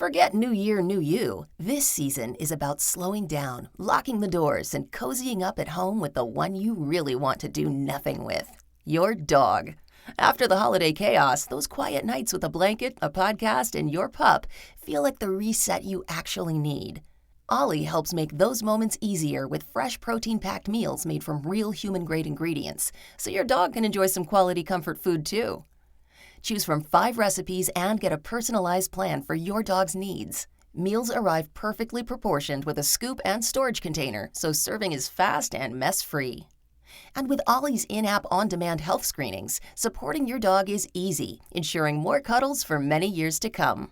Forget New Year, New You. This season is about slowing down, locking the doors, and cozying up at home with the one you really want to do nothing with. Your dog. After the holiday chaos, those quiet nights with a blanket, a podcast, and your pup feel like the reset you actually need. Ollie helps make those moments easier with fresh protein-packed meals made from real human-grade ingredients, so your dog can enjoy some quality comfort food too. Choose from 5 recipes and get a personalized plan for your dog's needs. Meals arrive perfectly proportioned with a scoop and storage container, so serving is fast and mess-free. And with Ollie's in-app on-demand health screenings, supporting your dog is easy, ensuring more cuddles for many years to come.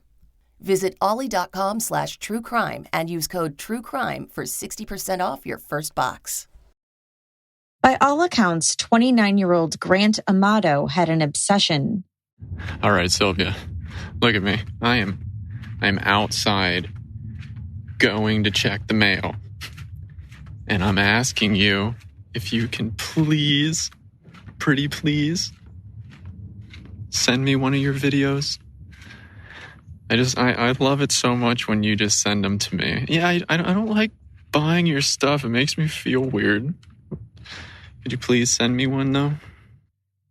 Visit ollie.com/truecrime and use code TRUECRIME for 60% off your first box. By all accounts, 29-year-old Grant Amato had an obsession. All right, Sylvia, look at me. I'm outside going to check the mail. And I'm asking you if you can please, pretty please, send me one of your videos. I love it so much when you just send them to me. Yeah, I don't like buying your stuff. It makes me feel weird. Could you please send me one, though?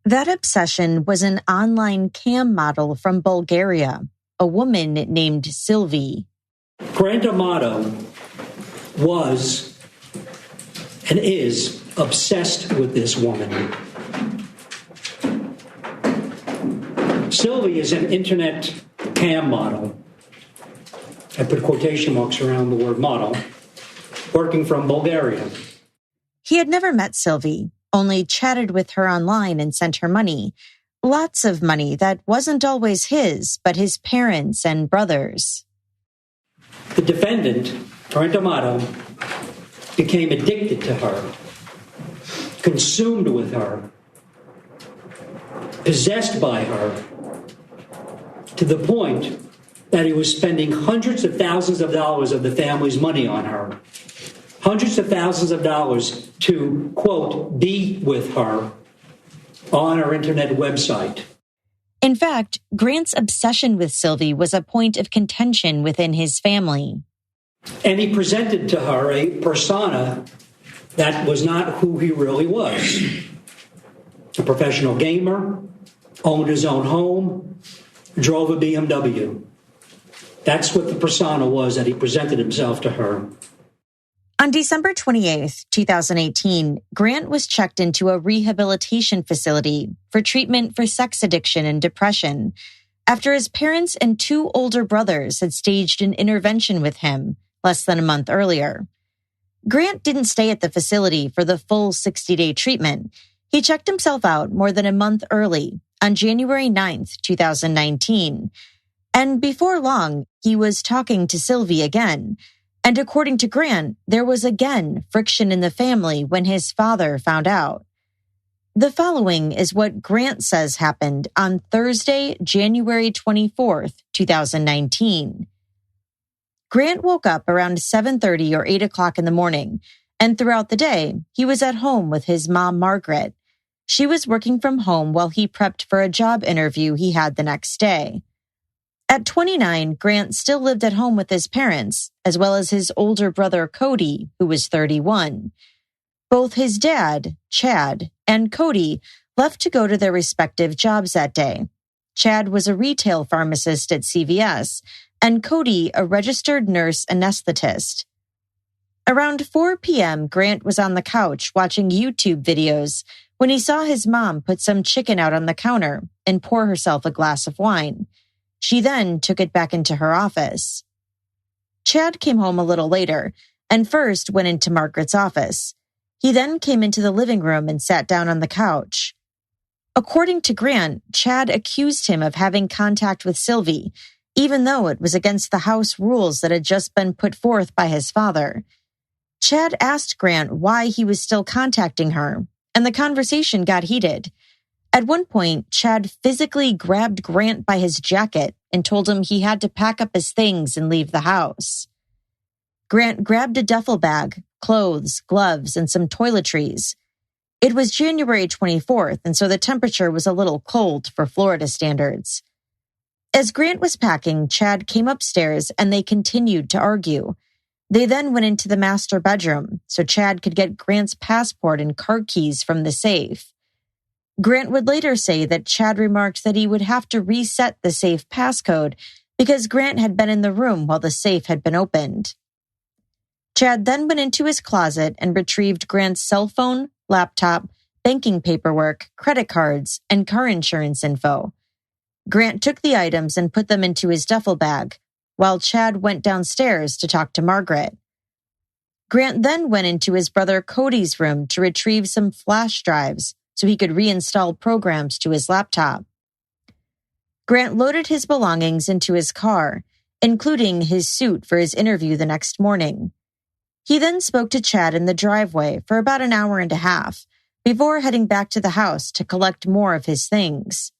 That obsession was an online cam model from Bulgaria, a woman named Sylvie. Grant Amato was and is obsessed with this woman. Sylvie is an internet cam model. I put quotation marks around the word model, working from Bulgaria. He had never met Sylvie, only chatted with her online and sent her money. Lots of money that wasn't always his, but his parents' and brothers. The defendant, Grant Amato, became addicted to her, consumed with her, possessed by her, to the point that he was spending hundreds of thousands of dollars of the family's money on her. Hundreds of thousands of dollars to, quote, be with her on our internet website. In fact, Grant's obsession with Sylvie was a point of contention within his family. And he presented to her a persona that was not who he really was. A professional gamer, owned his own home, drove a BMW. That's what the persona was that he presented himself to her. On December 28, 2018, Grant was checked into a rehabilitation facility for treatment for sex addiction and depression after his parents and 2 older brothers had staged an intervention with him less than a month earlier. Grant didn't stay at the facility for the full 60-day treatment. He checked himself out more than a month early on January 9, 2019. And before long, he was talking to Sylvie again. And according to Grant, there was again friction in the family when his father found out. The following is what Grant says happened on Thursday, January 24th, 2019. Grant woke up around 7:30 or 8 o'clock in the morning, and throughout the day, he was at home with his mom, Margaret. She was working from home while he prepped for a job interview he had the next day. At 29, Grant still lived at home with his parents, as well as his older brother, Cody, who was 31. Both his dad, Chad, and Cody left to go to their respective jobs that day. Chad was a retail pharmacist at CVS, and Cody a registered nurse anesthetist. Around 4 p.m., Grant was on the couch watching YouTube videos when he saw his mom put some chicken out on the counter and pour herself a glass of wine. She then took it back into her office. Chad came home a little later and first went into Margaret's office. He then came into the living room and sat down on the couch. According to Grant, Chad accused him of having contact with Sylvie, even though it was against the house rules that had just been put forth by his father. Chad asked Grant why he was still contacting her, and the conversation got heated. At one point, Chad physically grabbed Grant by his jacket and told him he had to pack up his things and leave the house. Grant grabbed a duffel bag, clothes, gloves, and some toiletries. It was January 24th, and so the temperature was a little cold for Florida standards. As Grant was packing, Chad came upstairs and they continued to argue. They then went into the master bedroom so Chad could get Grant's passport and car keys from the safe. Grant would later say that Chad remarked that he would have to reset the safe passcode because Grant had been in the room while the safe had been opened. Chad then went into his closet and retrieved Grant's cell phone, laptop, banking paperwork, credit cards, and car insurance info. Grant took the items and put them into his duffel bag, while Chad went downstairs to talk to Margaret. Grant then went into his brother Cody's room to retrieve some flash drives so he could reinstall programs to his laptop. Grant loaded his belongings into his car, including his suit for his interview the next morning. He then spoke to Chad in the driveway for about an hour and a half before heading back to the house to collect more of his things.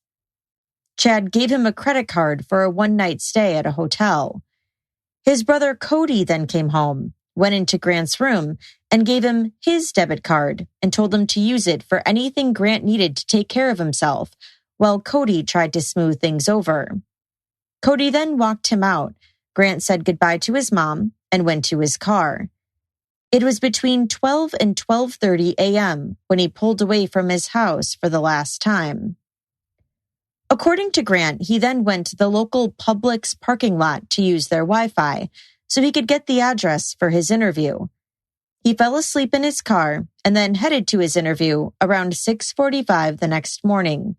Chad gave him a credit card for a one-night stay at a hotel. His brother Cody then came home, went into Grant's room, and gave him his debit card and told him to use it for anything Grant needed to take care of himself, while Cody tried to smooth things over. Cody then walked him out. Grant said goodbye to his mom and went to his car. It was between 12 and 12:30 a.m. when he pulled away from his house for the last time. According to Grant, he then went to the local Publix parking lot to use their Wi-Fi so he could get the address for his interview. He fell asleep in his car and then headed to his interview around 6:45 the next morning.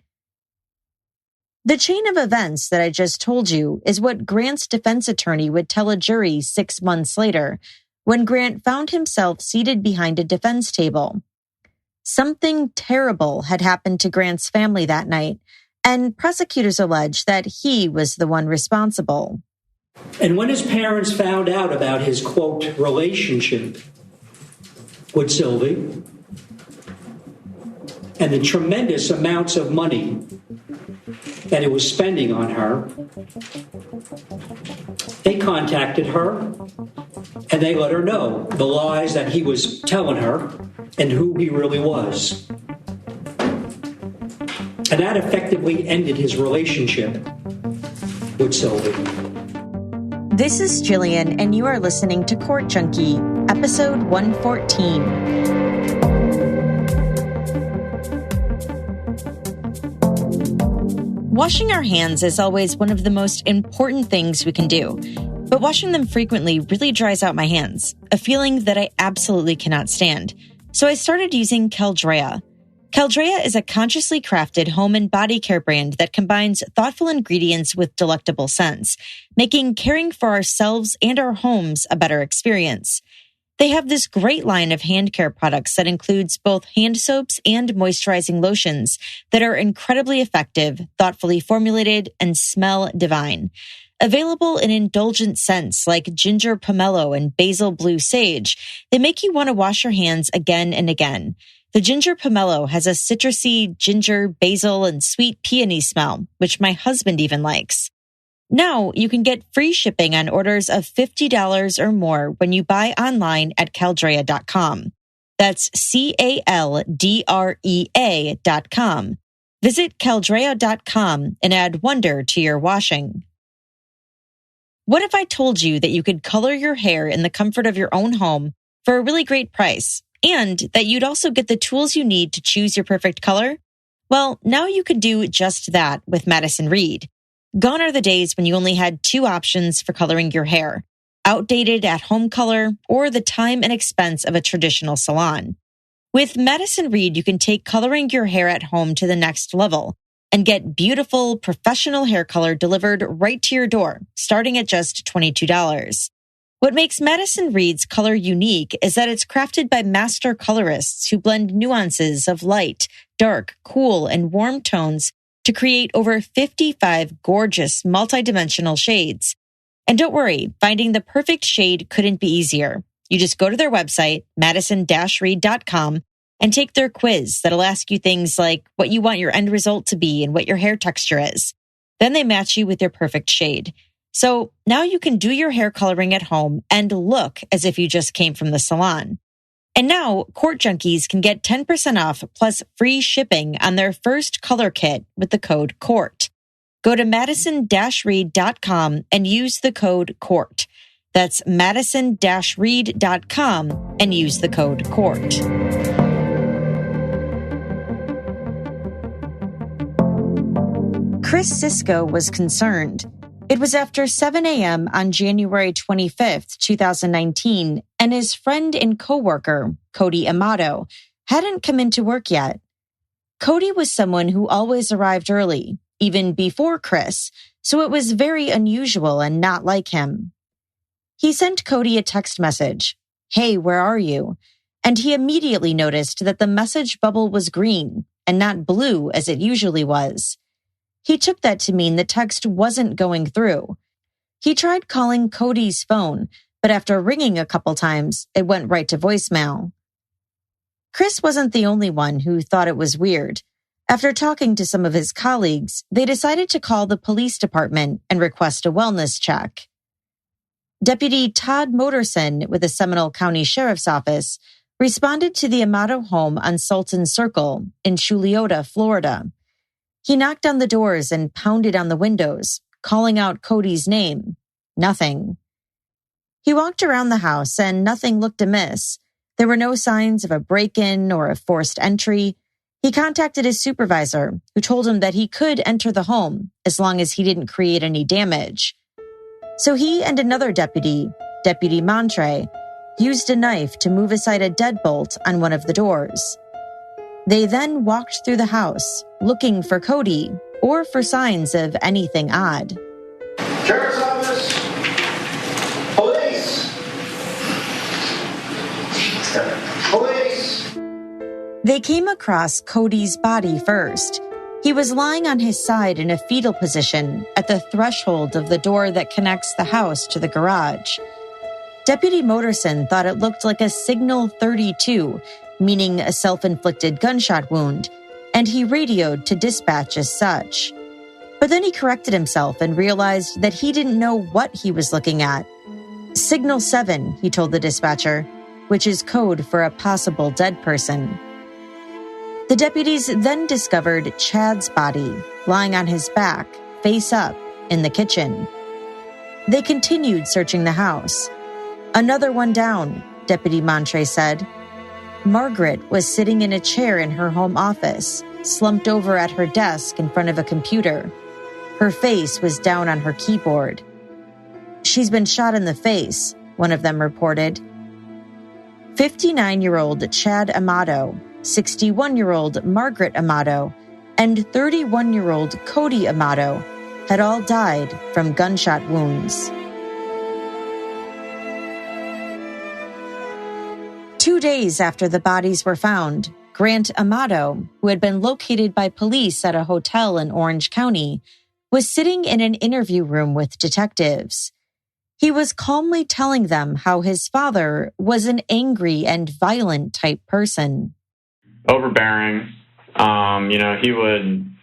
The chain of events that I just told you is what Grant's defense attorney would tell a jury 6 months later, when Grant found himself seated behind a defense table. Something terrible had happened to Grant's family that night, and prosecutors allege that he was the one responsible. And when his parents found out about his, quote, relationship with Sylvie and the tremendous amounts of money that he was spending on her, they contacted her and they let her know the lies that he was telling her and who he really was. And that effectively ended his relationship with Sylvie. This is Jillian, and you are listening to Court Junkie, episode 114. Washing our hands is always one of the most important things we can do, but washing them frequently really dries out my hands, a feeling that I absolutely cannot stand. So I started using Caldrea. Caldrea is a consciously crafted home and body care brand that combines thoughtful ingredients with delectable scents, making caring for ourselves and our homes a better experience. They have this great line of hand care products that includes both hand soaps and moisturizing lotions that are incredibly effective, thoughtfully formulated, and smell divine. Available in indulgent scents like ginger pomelo and basil blue sage, they make you want to wash your hands again and again. The ginger pomelo has a citrusy ginger, basil, and sweet peony smell, which my husband even likes. Now you can get free shipping on orders of $50 or more when you buy online at Caldrea.com. That's Caldrea.com. Visit Caldrea.com and add wonder to your washing. What if I told you that you could color your hair in the comfort of your own home for a really great price, and that you'd also get the tools you need to choose your perfect color? Well, now you can do just that with Madison Reed. Gone are the days when you only had two options for coloring your hair: outdated at-home color or the time and expense of a traditional salon. With Madison Reed, you can take coloring your hair at home to the next level and get beautiful, professional hair color delivered right to your door, starting at just $22. What makes Madison Reed's color unique is that it's crafted by master colorists who blend nuances of light, dark, cool, and warm tones to create over 55 gorgeous multidimensional shades. And don't worry, finding the perfect shade couldn't be easier. You just go to their website, madison-reed.com, and take their quiz that'll ask you things like what you want your end result to be and what your hair texture is. Then they match you with your perfect shade. So now you can do your hair coloring at home and look as if you just came from the salon. And now Court Junkies can get 10% off plus free shipping on their first color kit with the code COURT. Go to madison-reed.com and use the code COURT. That's madison-reed.com and use the code COURT. Chris Sisko was concerned. It was after 7 a.m. on January 25th, 2019, and his friend and coworker, Cody Amato, hadn't come into work yet. Cody was someone who always arrived early, even before Chris, so it was very unusual and not like him. He sent Cody a text message, "Hey, where are you?" And he immediately noticed that the message bubble was green and not blue as it usually was. He took that to mean the text wasn't going through. He tried calling Cody's phone, but after ringing a couple times, it went right to voicemail. Chris wasn't the only one who thought it was weird. After talking to some of his colleagues, they decided to call the police department and request a wellness check. Deputy Todd Moterson with the Seminole County Sheriff's Office responded to the Amato home on Sultan Circle in Chuliota, Florida. He knocked on the doors and pounded on the windows, calling out Cody's name. Nothing. He walked around the house and nothing looked amiss. There were no signs of a break-in or a forced entry. He contacted his supervisor, who told him that he could enter the home as long as he didn't create any damage. So he and another deputy, Deputy Montre, used a knife to move aside a deadbolt on one of the doors. They then walked through the house, looking for Cody or for signs of anything odd. Sheriff's Office! Police! Police! They came across Cody's body first. He was lying on his side in a fetal position at the threshold of the door that connects the house to the garage. Deputy Moterson thought it looked like a Signal 32, meaning a self-inflicted gunshot wound, and he radioed to dispatch as such. But then he corrected himself and realized that he didn't know what he was looking at. Signal 7, he told the dispatcher, which is code for a possible dead person. The deputies then discovered Chad's body, lying on his back, face up, in the kitchen. They continued searching the house. "Another one down," Deputy Montre said. Margaret was sitting in a chair in her home office, slumped over at her desk in front of a computer. Her face was down on her keyboard. "She's been shot in the face," one of them reported. 59-year-old Chad Amato, 61-year-old Margaret Amato, and 31-year-old Cody Amato had all died from gunshot wounds. 2 days after the bodies were found, Grant Amato, who had been located by police at a hotel in Orange County, was sitting in an interview room with detectives. He was calmly telling them how his father was an angry and violent type person. Overbearing.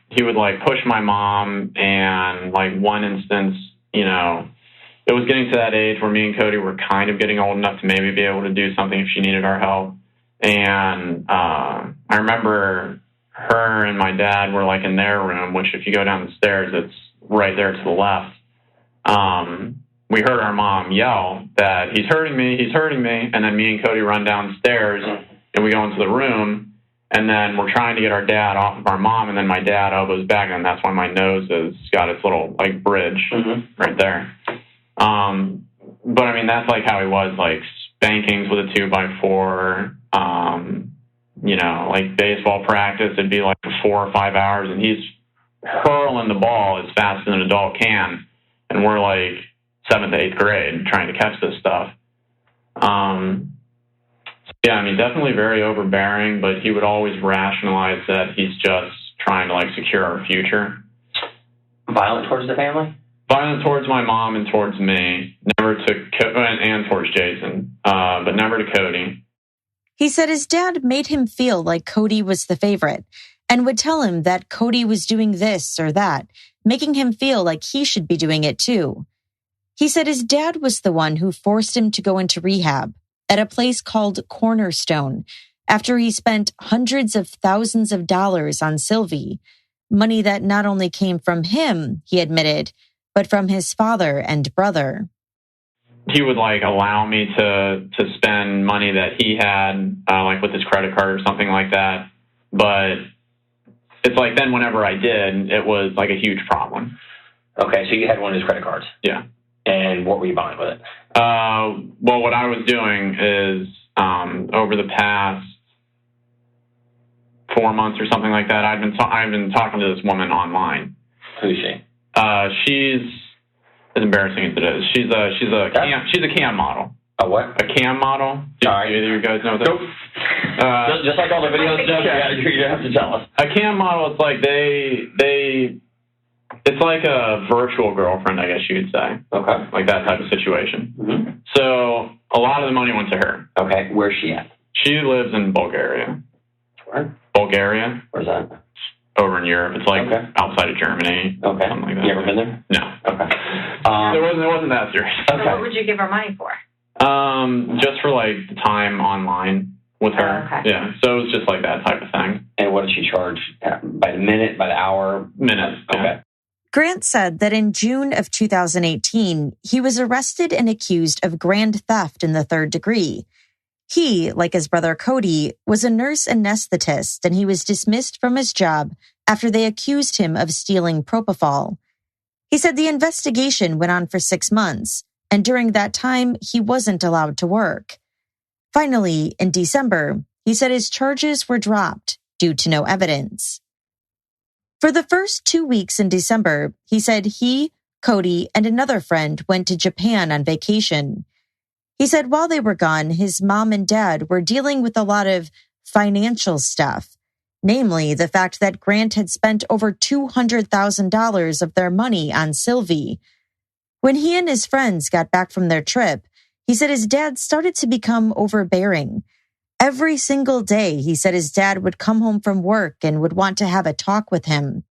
He would like push my mom, and like one instance, it was getting to that age where me and Cody were kind of getting old enough to maybe be able to do something if she needed our help. And I remember her and my dad were like in their room, which if you go down the stairs, it's right there to the left. We heard our mom yell that he's hurting me. And then me and Cody run downstairs and we go into the room, and then we're trying to get our dad off of our mom. And then my dad elbows back, and that's why my nose has got its little like bridge right there. But I mean, that's like how he was, like spankings with a 2x4, like baseball practice, it'd be like 4 or 5 hours, and he's hurling the ball as fast as an adult can. And we're like 7th to 8th grade trying to catch this stuff. Definitely very overbearing, but he would always rationalize that he's just trying to like secure our future. Violent towards the family? Violent towards my mom and towards me, and towards Jason, but never to Cody. He said his dad made him feel like Cody was the favorite and would tell him that Cody was doing this or that, making him feel like he should be doing it too. He said his dad was the one who forced him to go into rehab at a place called Cornerstone after he spent hundreds of thousands of dollars on Sylvie. money that not only came from him, he admitted, but from his father and brother. He would allow me to spend money that he had, with his credit card or something like that. But it's then whenever I did, it was a huge problem. Okay, so you had one of his credit cards. Yeah. And what were you buying with it? Well, what I was doing is over the past 4 months or something like that, I've been talking to this woman online. Who's she? She's as embarrassing as it is. She's a cam model. A what? A cam model. Do either of you guys know that? Nope. Just like all the videos, you have to tell us. A cam model, it's it's like a virtual girlfriend, I guess you could say. Okay. Like that type of situation. Mm-hmm. So a lot of the money went to her. Okay. Where's she at? She lives in Bulgaria. Where? Bulgaria. Where's that? Over in Europe. It's outside of Germany. Okay. Something like that. You ever been there? No. Okay. It wasn't that serious. So what would you give her money for? Just for the time online with her. Oh, okay. Yeah. So it was just that type of thing. And what did she charge? By the minute, by the hour? Minute. Okay. Yeah. Grant said that in June of 2018, he was arrested and accused of grand theft in the third degree. He, like his brother Cody, was a nurse anesthetist, and he was dismissed from his job after they accused him of stealing propofol. He said the investigation went on for 6 months, and during that time, he wasn't allowed to work. Finally, in December, he said his charges were dropped due to no evidence. For the first 2 weeks in December, he said he, Cody, and another friend went to Japan on vacation. He said while they were gone, his mom and dad were dealing with a lot of financial stuff, namely the fact that Grant had spent over $200,000 of their money on Sylvie. When he and his friends got back from their trip, he said his dad started to become overbearing. Every single day, he said his dad would come home from work and would want to have a talk with him.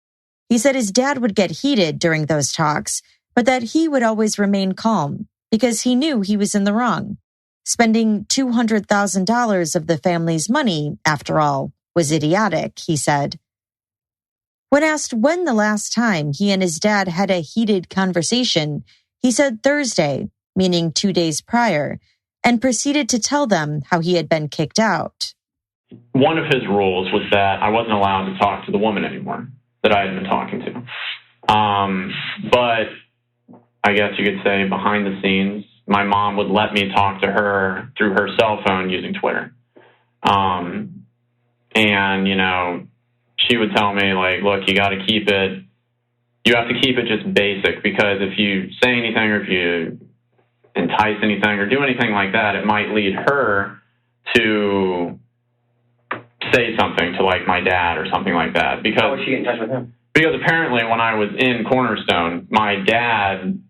He said his dad would get heated during those talks, but that he would always remain calm because he knew he was in the wrong. Spending $200,000 of the family's money, after all, was idiotic, he said. When asked when the last time he and his dad had a heated conversation, he said Thursday, meaning 2 days prior, and proceeded to tell them how he had been kicked out. One of his rules was that I wasn't allowed to talk to the woman anymore that I had been talking to. But I guess you could say behind the scenes, my mom would let me talk to her through her cell phone using Twitter. And, she would tell me, look, you have to keep it just basic, because if you say anything or if you entice anything or do anything like that, it might lead her to say something to my dad or something like that. Because how was she in touch with him? Because apparently when I was in Cornerstone, my dad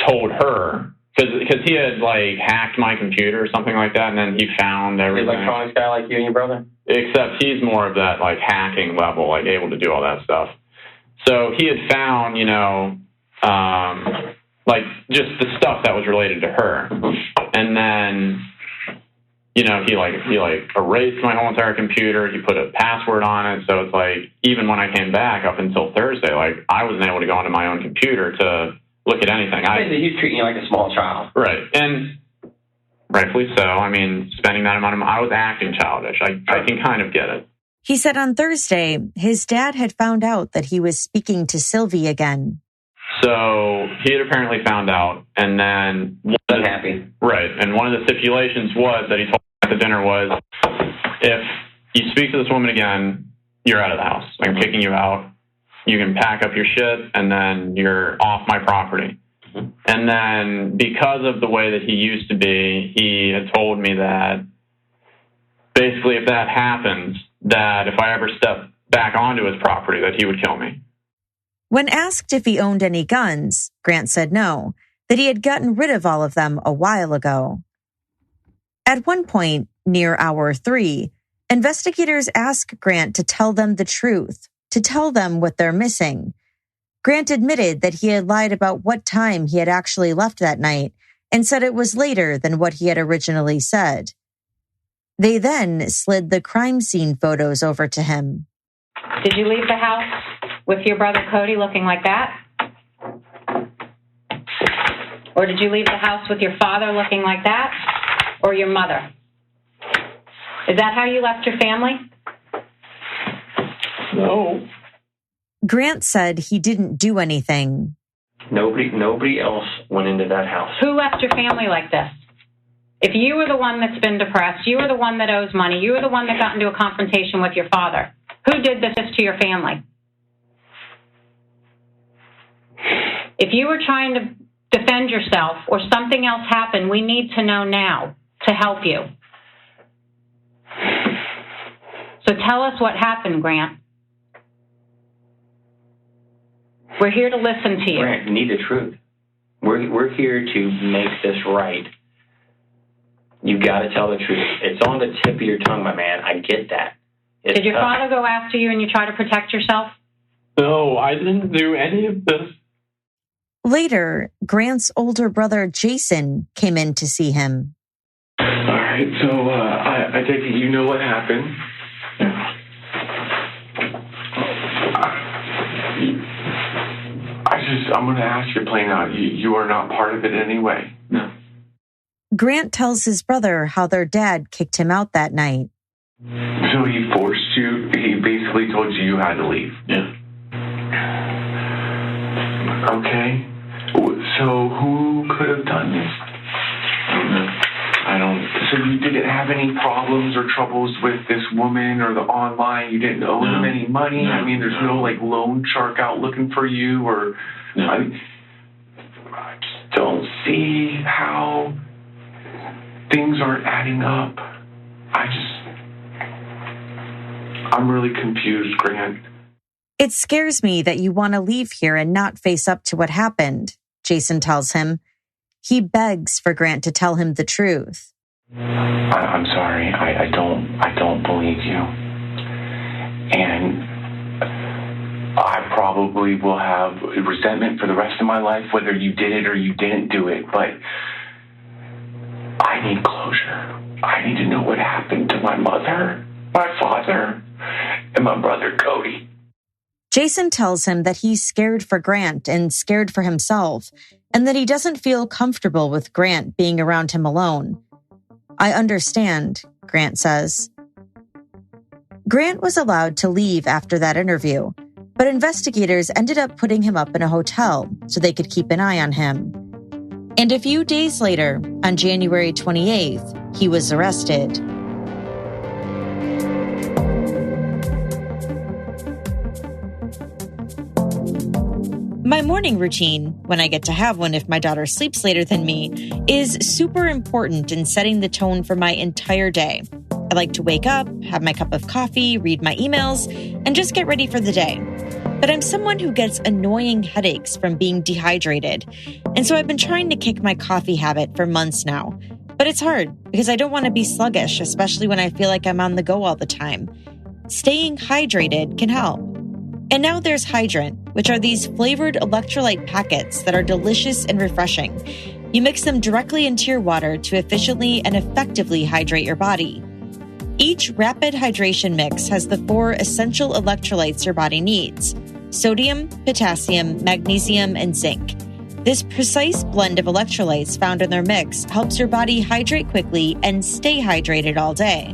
told her, because he had hacked my computer or something like that, and then he found everything. He's electronics guy like you and your brother? Except he's more of that hacking level, able to do all that stuff. So he had found, just the stuff that was related to her. And then, he erased my whole entire computer. He put a password on it. So it's even when I came back up until Thursday, I wasn't able to go onto my own computer to look at anything. He's treating you like a small child. Right. And rightfully so. Spending that amount of money, I was acting childish. I can kind of get it. He said on Thursday, his dad had found out that he was speaking to Sylvie again. So he had apparently found out, and then... Unhappy. Right, and one of the stipulations was that he told me at the dinner was, if you speak to this woman again, you're out of the house. I'm kicking you out. You can pack up your shit, and then you're off my property. Mm-hmm. And then because of the way that he used to be, he had told me that basically if that happens, that if I ever step back onto his property, that he would kill me. When asked if he owned any guns, Grant said no, that he had gotten rid of all of them a while ago. At one point, near hour 3, investigators asked Grant to tell them the truth, to tell them what they're missing. Grant admitted that he had lied about what time he had actually left that night and said it was later than what he had originally said. They then slid the crime scene photos over to him. Did you leave the house with your brother Cody looking like that? Or did you leave the house with your father looking like that? Or your mother? Is that how you left your family? No. Grant said he didn't do anything. Nobody else went into that house. Who left your family like this? If you were the one that's been depressed, you were the one that owes money, you were the one that got into a confrontation with your father, who did this to your family? If you were trying to defend yourself or something else happened, we need to know now to help you. So tell us what happened, Grant. We're here to listen to you. Grant, you need the truth. We're here to make this right. You got to tell the truth. It's on the tip of your tongue, my man. I get that. Did your father go after you and you try to protect yourself? No, I didn't do any of this. Later, Grant's older brother, Jason, came in to see him. All right, so I take it you know what happened. I'm going to ask you plain out. You are not part of it anyway. No. Grant tells his brother how their dad kicked him out that night. So he forced you, he basically told you had to leave. Yeah. Okay. So who could have done this? So you didn't have any problems or troubles with this woman or the online? You didn't owe them any money? I mean, there's no like loan shark out looking for you or... I just don't see how things aren't adding up. I'm really confused, Grant. It scares me that you want to leave here and not face up to what happened, Jason tells him. He begs for Grant to tell him the truth. I'm sorry. I don't believe you. And I probably will have resentment for the rest of my life, whether you did it or you didn't do it. But I need closure. I need to know what happened to my mother, my father, and my brother Cody. Jason tells him that he's scared for Grant and scared for himself, and that he doesn't feel comfortable with Grant being around him alone. I understand, Grant says. Grant was allowed to leave after that interview, but investigators ended up putting him up in a hotel so they could keep an eye on him. And a few days later, on January 28th, he was arrested. My morning routine, when I get to have one if my daughter sleeps later than me, is super important in setting the tone for my entire day. I like to wake up, have my cup of coffee, read my emails, and just get ready for the day. But I'm someone who gets annoying headaches from being dehydrated, and so I've been trying to kick my coffee habit for months now. But it's hard because I don't want to be sluggish, especially when I feel like I'm on the go all the time. Staying hydrated can help. And now there's Hydrant, which are these flavored electrolyte packets that are delicious and refreshing. You mix them directly into your water to efficiently and effectively hydrate your body. Each rapid hydration mix has the 4 essential electrolytes your body needs: sodium, potassium, magnesium, and zinc. This precise blend of electrolytes found in their mix helps your body hydrate quickly and stay hydrated all day.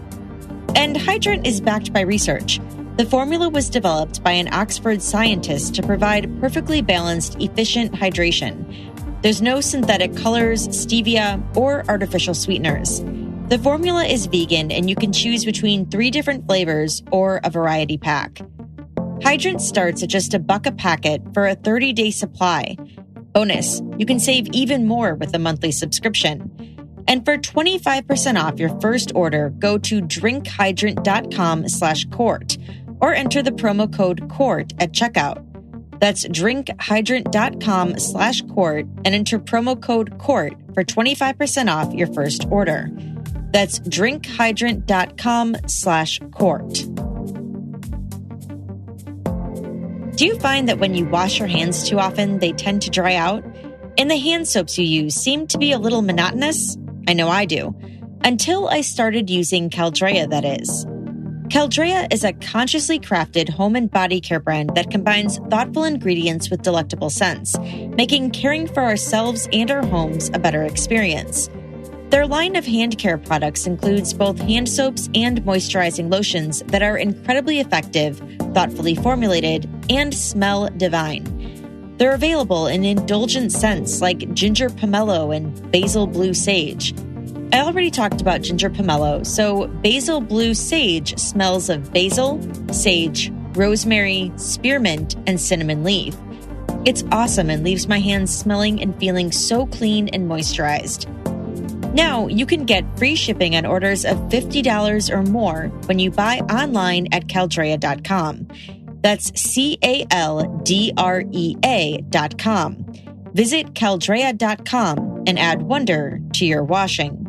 And Hydrant is backed by research. The formula was developed by an Oxford scientist to provide perfectly balanced, efficient hydration. There's no synthetic colors, stevia, or artificial sweeteners. The formula is vegan and you can choose between 3 different flavors or a variety pack. Hydrant starts at just $1 a packet for a 30-day supply. Bonus, you can save even more with a monthly subscription. And for 25% off your first order, go to drinkhydrant.com/court or enter the promo code COURT at checkout. That's drinkhydrant.com/court and enter promo code COURT for 25% off your first order. That's drinkhydrant.com/court. Do you find that when you wash your hands too often, they tend to dry out? And the hand soaps you use seem to be a little monotonous? I know I do. Until I started using Caldrea, that is. Caldrea is a consciously crafted home and body care brand that combines thoughtful ingredients with delectable scents, making caring for ourselves and our homes a better experience. Their line of hand care products includes both hand soaps and moisturizing lotions that are incredibly effective, thoughtfully formulated, and smell divine. They're available in indulgent scents like ginger pomelo and basil blue sage. I already talked about ginger pomelo, so basil blue sage smells of basil, sage, rosemary, spearmint, and cinnamon leaf. It's awesome and leaves my hands smelling and feeling so clean and moisturized. Now, you can get free shipping on orders of $50 or more when you buy online at Caldrea.com. That's Caldrea.com. Visit Caldrea.com and add wonder to your washing.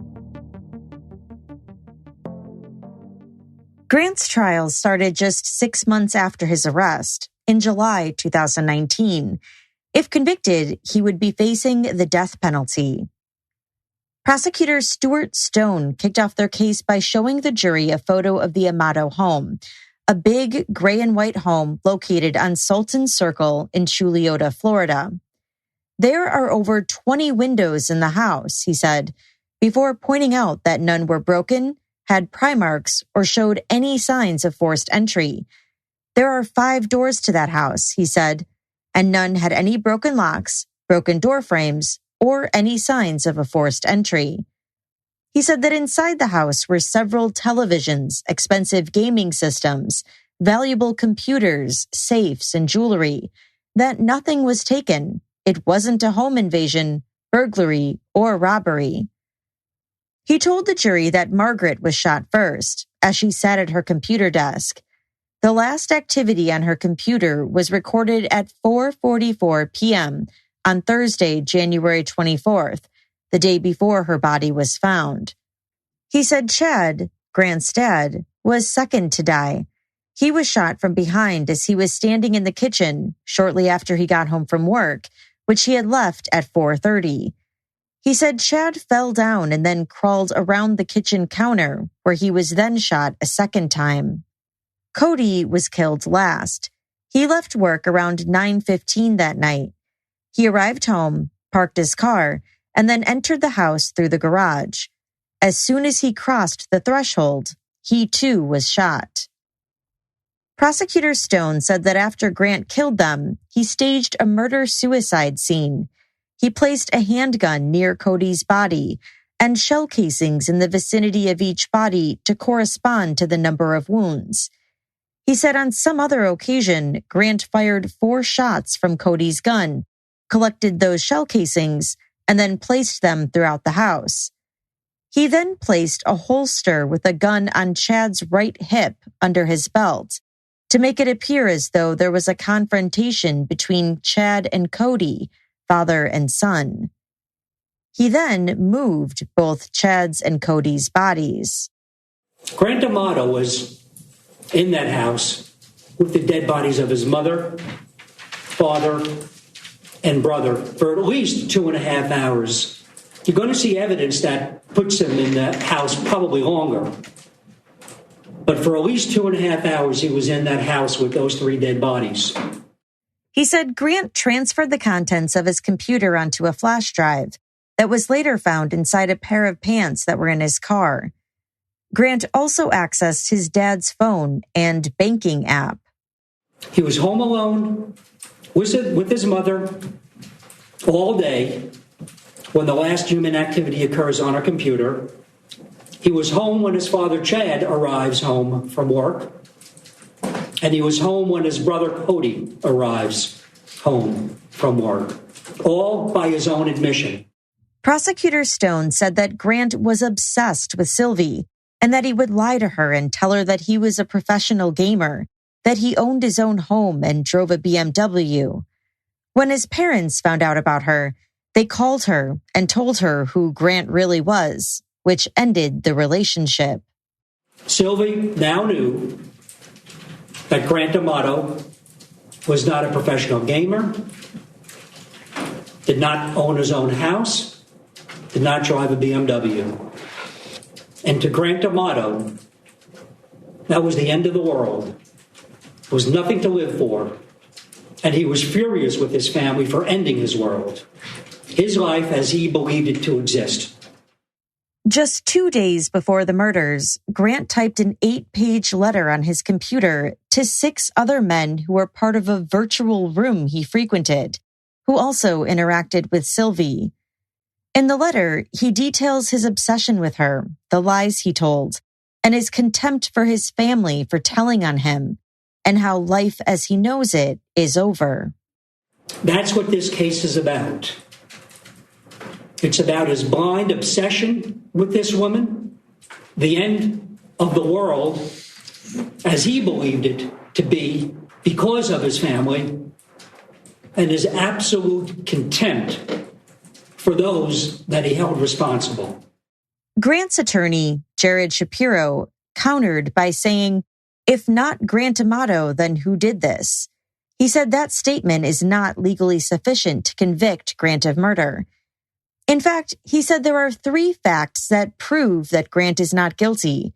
Grant's trial started just 6 months after his arrest, in July 2019. If convicted, he would be facing the death penalty. Prosecutor Stuart Stone kicked off their case by showing the jury a photo of the Amato home, a big gray and white home located on Sultan Circle in Chuleta, Florida. There are over 20 windows in the house, he said, before pointing out that none were broken, had pry marks, or showed any signs of forced entry. There are 5 doors to that house, he said, and none had any broken locks, broken door frames, or any signs of a forced entry. He said that inside the house were several televisions, expensive gaming systems, valuable computers, safes, and jewelry, that nothing was taken. It wasn't a home invasion, burglary, or robbery. He told the jury that Margaret was shot first, as she sat at her computer desk. The last activity on her computer was recorded at 4:44 p.m., on Thursday, January 24th, the day before her body was found. He said Chad, Grant's dad, was second to die. He was shot from behind as he was standing in the kitchen shortly after he got home from work, which he had left at 4:30. He said Chad fell down and then crawled around the kitchen counter, where he was then shot a second time. Cody was killed last. He left work around 9:15 that night. He arrived home, parked his car, and then entered the house through the garage. As soon as he crossed the threshold, he too was shot. Prosecutor Stone said that after Grant killed them, he staged a murder-suicide scene. He placed a handgun near Cody's body and shell casings in the vicinity of each body to correspond to the number of wounds. He said on some other occasion, Grant fired 4 shots from Cody's gun, collected those shell casings, and then placed them throughout the house. He then placed a holster with a gun on Chad's right hip under his belt to make it appear as though there was a confrontation between Chad and Cody, father and son. He then moved both Chad's and Cody's bodies. Grant Amato was in that house with the dead bodies of his mother, father, and brother for at least 2.5 hours. You're going to see evidence that puts him in the house probably longer. But for at least 2.5 hours, he was in that house with those 3 dead bodies. He said Grant transferred the contents of his computer onto a flash drive that was later found inside a pair of pants that were in his car. Grant also accessed his dad's phone and banking app. He was home alone with his mother all day when the last human activity occurs on a computer. He was home when his father Chad arrives home from work. And he was home when his brother Cody arrives home from work, all by his own admission. Prosecutor Stone said that Grant was obsessed with Sylvie and that he would lie to her and tell her that he was a professional gamer, that he owned his own home and drove a BMW. When his parents found out about her, they called her and told her who Grant really was, which ended the relationship. Sylvie now knew that Grant Amato was not a professional gamer, did not own his own house, did not drive a BMW. And to Grant Amato, That was the end of the world. There was nothing to live for. And he was furious with his family for ending his world, his life as he believed it to exist. Just 2 days before the murders, Grant typed an 8-page letter on his computer to 6 other men who were part of a virtual room he frequented, who also interacted with Sylvie. In the letter, he details his obsession with her, the lies he told, and his contempt for his family for telling on him, and how life as he knows it is over. That's what this case is about. It's about his blind obsession with this woman, the end of the world as he believed it to be because of his family, and his absolute contempt for those that he held responsible. Grant's attorney, Jared Shapiro, countered by saying, "If not Grant Amato, then who did this?" He said that statement is not legally sufficient to convict Grant of murder. In fact, he said there are 3 facts that prove that Grant is not guilty.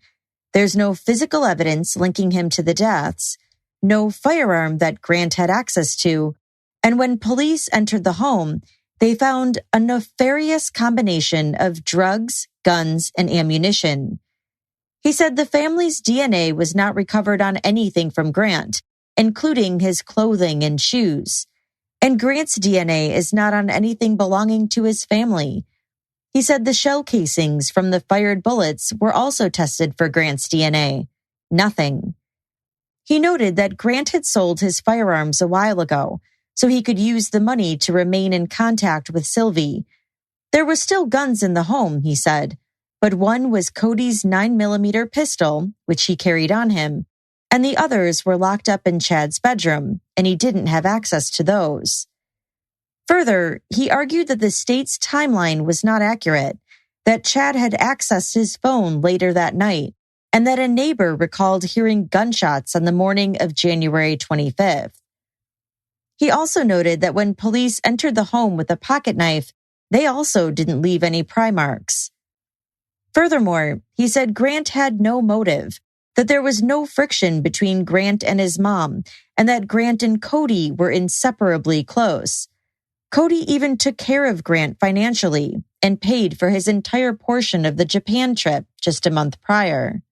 There's no physical evidence linking him to the deaths, no firearm that Grant had access to, and when police entered the home, they found a nefarious combination of drugs, guns, and ammunition. He said the family's DNA was not recovered on anything from Grant, including his clothing and shoes. And Grant's DNA is not on anything belonging to his family. He said the shell casings from the fired bullets were also tested for Grant's DNA. Nothing. He noted that Grant had sold his firearms a while ago, so he could use the money to remain in contact with Sylvie. There were still guns in the home, he said, but one was Cody's 9mm pistol, which he carried on him, and the others were locked up in Chad's bedroom, and he didn't have access to those. Further, he argued that the state's timeline was not accurate, that Chad had accessed his phone later that night, and that a neighbor recalled hearing gunshots on the morning of January 25th. He also noted that when police entered the home with a pocket knife, they also didn't leave any pry marks. Furthermore, he said Grant had no motive, that there was no friction between Grant and his mom, and that Grant and Cody were inseparably close. Cody even took care of Grant financially and paid for his entire portion of the Japan trip just a month prior.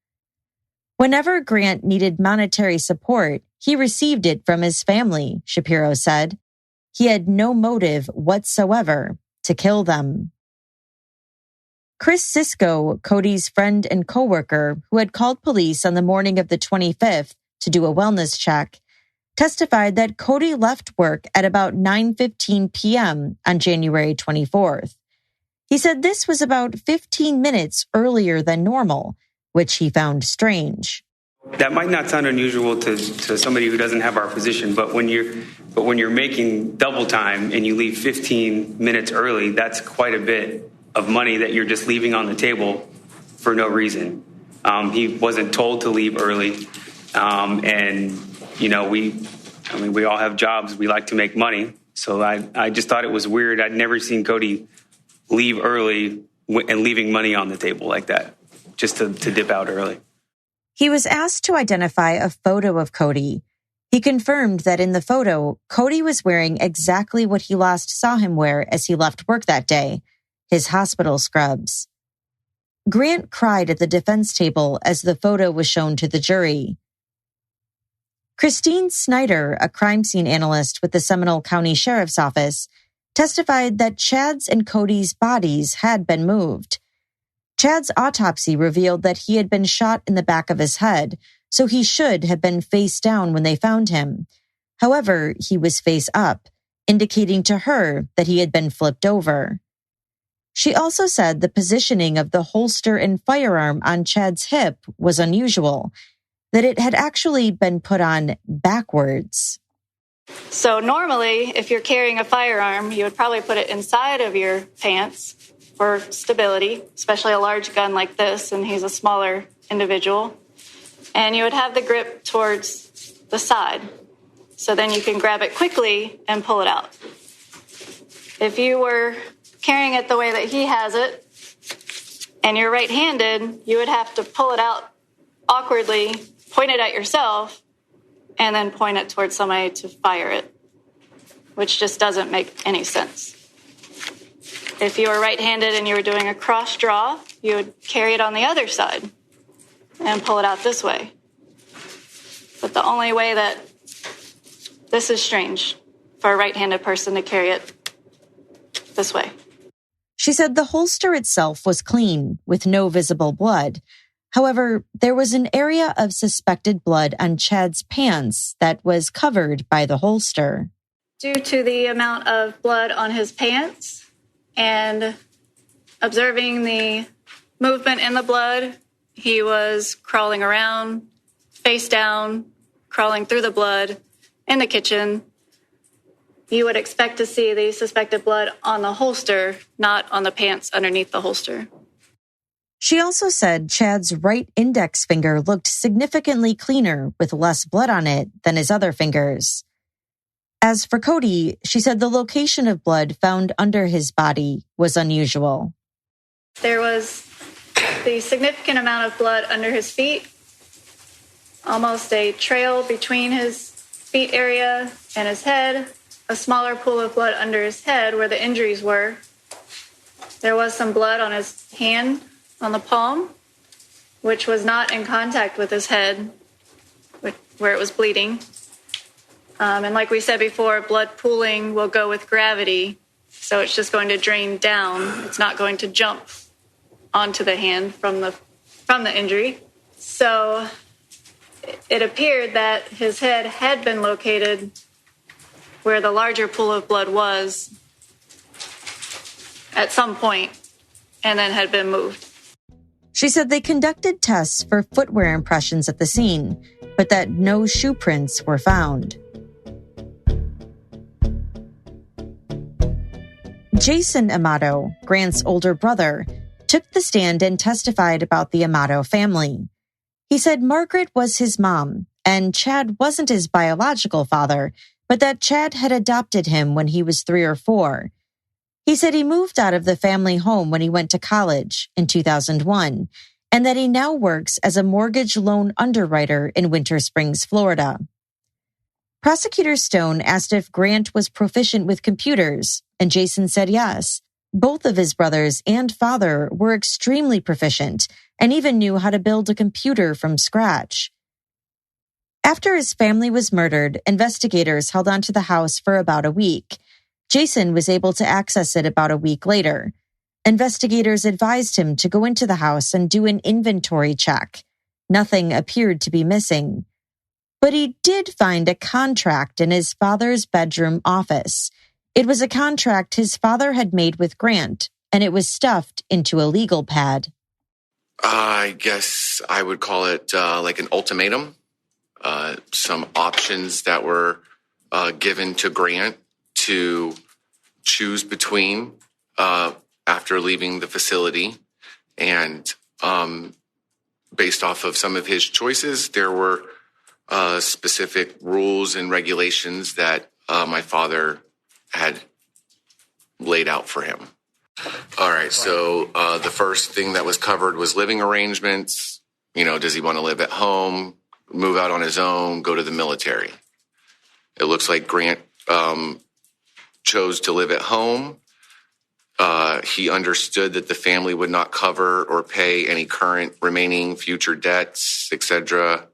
Whenever Grant needed monetary support, he received it from his family, Shapiro said. He had no motive whatsoever to kill them. Chris Sisko, Cody's friend and coworker, who had called police on the morning of the 25th to do a wellness check, testified that Cody left work at about 9:15 p.m. on January 24th. He said this was about 15 minutes earlier than normal, which he found strange. That might not sound unusual to somebody who doesn't have our position, but when you're making double time and you leave 15 minutes early, that's quite a bit of money that you're just leaving on the table for no reason. He wasn't told to leave early, and we all have jobs. We like to make money, so I just thought it was weird. I'd never seen Cody leave early and leaving money on the table like that, just to dip out early. He was asked to identify a photo of Cody. He confirmed that in the photo, Cody was wearing exactly what he last saw him wear as he left work that day, his hospital scrubs. Grant cried at the defense table as the photo was shown to the jury. Christine Snyder, a crime scene analyst with the Seminole County Sheriff's Office, testified that Chad's and Cody's bodies had been moved. Chad's autopsy revealed that he had been shot in the back of his head, so he should have been face down when they found him. However, he was face up, indicating to her that he had been flipped over. She also said the positioning of the holster and firearm on Chad's hip was unusual, that it had actually been put on backwards. So normally, if you're carrying a firearm, you would probably put it inside of your pants for stability, especially a large gun like this, and he's a smaller individual. And you would have the grip towards the side, so then you can grab it quickly and pull it out. If you were carrying it the way that he has it, and you're right-handed, you would have to pull it out awkwardly point it at yourself and then point it towards somebody to fire it, which just doesn't make any sense. If you were right-handed and you were doing a cross draw, you would carry it on the other side and pull it out this way. But the only way that this is strange for a right-handed person to carry it this way. She said the holster itself was clean, with no visible blood. However, there was an area of suspected blood on Chad's pants that was covered by the holster. Due to the amount of blood on his pants and observing the movement in the blood, he was crawling around, face down, crawling through the blood in the kitchen. You would expect to see the suspected blood on the holster, not on the pants underneath the holster. She also said Chad's right index finger looked significantly cleaner with less blood on it than his other fingers. As for Cody, she said the location of blood found under his body was unusual. There was the significant amount of blood under his feet, almost a trail between his feet area and his head, a smaller pool of blood under his head where the injuries were. There was some blood on his hand, on the palm, which was not in contact with his head, where it was bleeding. And like we said before, blood pooling will go with gravity, so it's just going to drain down. It's not going to jump onto the hand from the injury. So it appeared that his head had been located where the larger pool of blood was at some point and then had been moved. She said they conducted tests for footwear impressions at the scene, but that no shoe prints were found. Jason Amato, Grant's older brother, took the stand and testified about the Amato family. He said Margaret was his mom, and Chad wasn't his biological father, but that Chad had adopted him when he was 3 or 4. He said he moved out of the family home when he went to college in 2001, and that he now works as a mortgage loan underwriter in Winter Springs, Florida. Prosecutor Stone asked if Grant was proficient with computers, and Jason said yes. Both of his brothers and father were extremely proficient and even knew how to build a computer from scratch. After his family was murdered, investigators held onto the house for about a week. Jason was able to access it about a week later. Investigators advised him to go into the house and do an inventory check. Nothing appeared to be missing. But he did find a contract in his father's bedroom office. It was a contract his father had made with Grant, and it was stuffed into a legal pad. I guess I would call it like an ultimatum. Some options that were given to Grant to choose between after leaving the facility. And based off of some of his choices, there were specific rules and regulations that my father had laid out for him. All right, so the first thing that was covered was living arrangements. You know, does he want to live at home, move out on his own, go to the military? It looks like Grant chose to live at home. He understood that the family would not cover or pay any current remaining future debts, etc.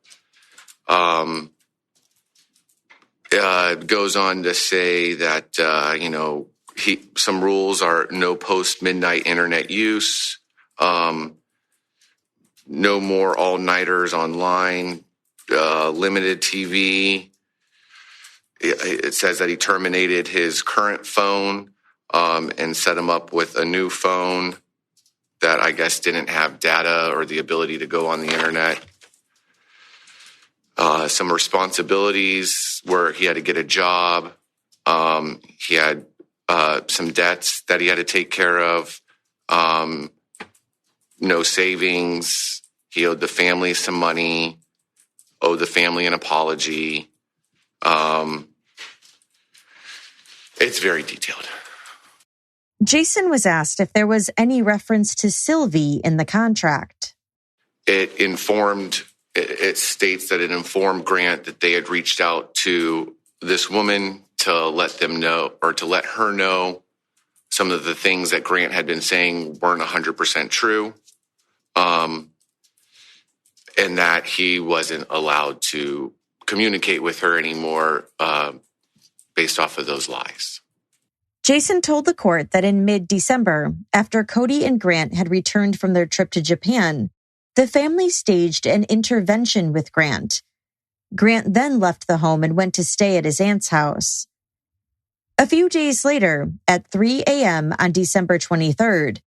Goes on to say that, some rules are no post-midnight internet use, no more all-nighters online, limited TV. It says that he terminated his current phone and set him up with a new phone that I guess didn't have data or the ability to go on the internet. Some responsibilities where he had to get a job. He had some debts that he had to take care of. No savings. He owed the family some money, owed the family an apology. It's very detailed. Jason was asked if there was any reference to Sylvie in the contract. It informed it states that it informed Grant that they had reached out to this woman to let them know, or to let her know some of the things that Grant had been saying weren't 100% true, and that he wasn't allowed to communicate with her anymore based off of those lies. Jason told the court that in mid-December, after Cody and Grant had returned from their trip to Japan, the family staged an intervention with Grant. Grant then left the home and went to stay at his aunt's house. A few days later, at 3 a.m. on December 23rd,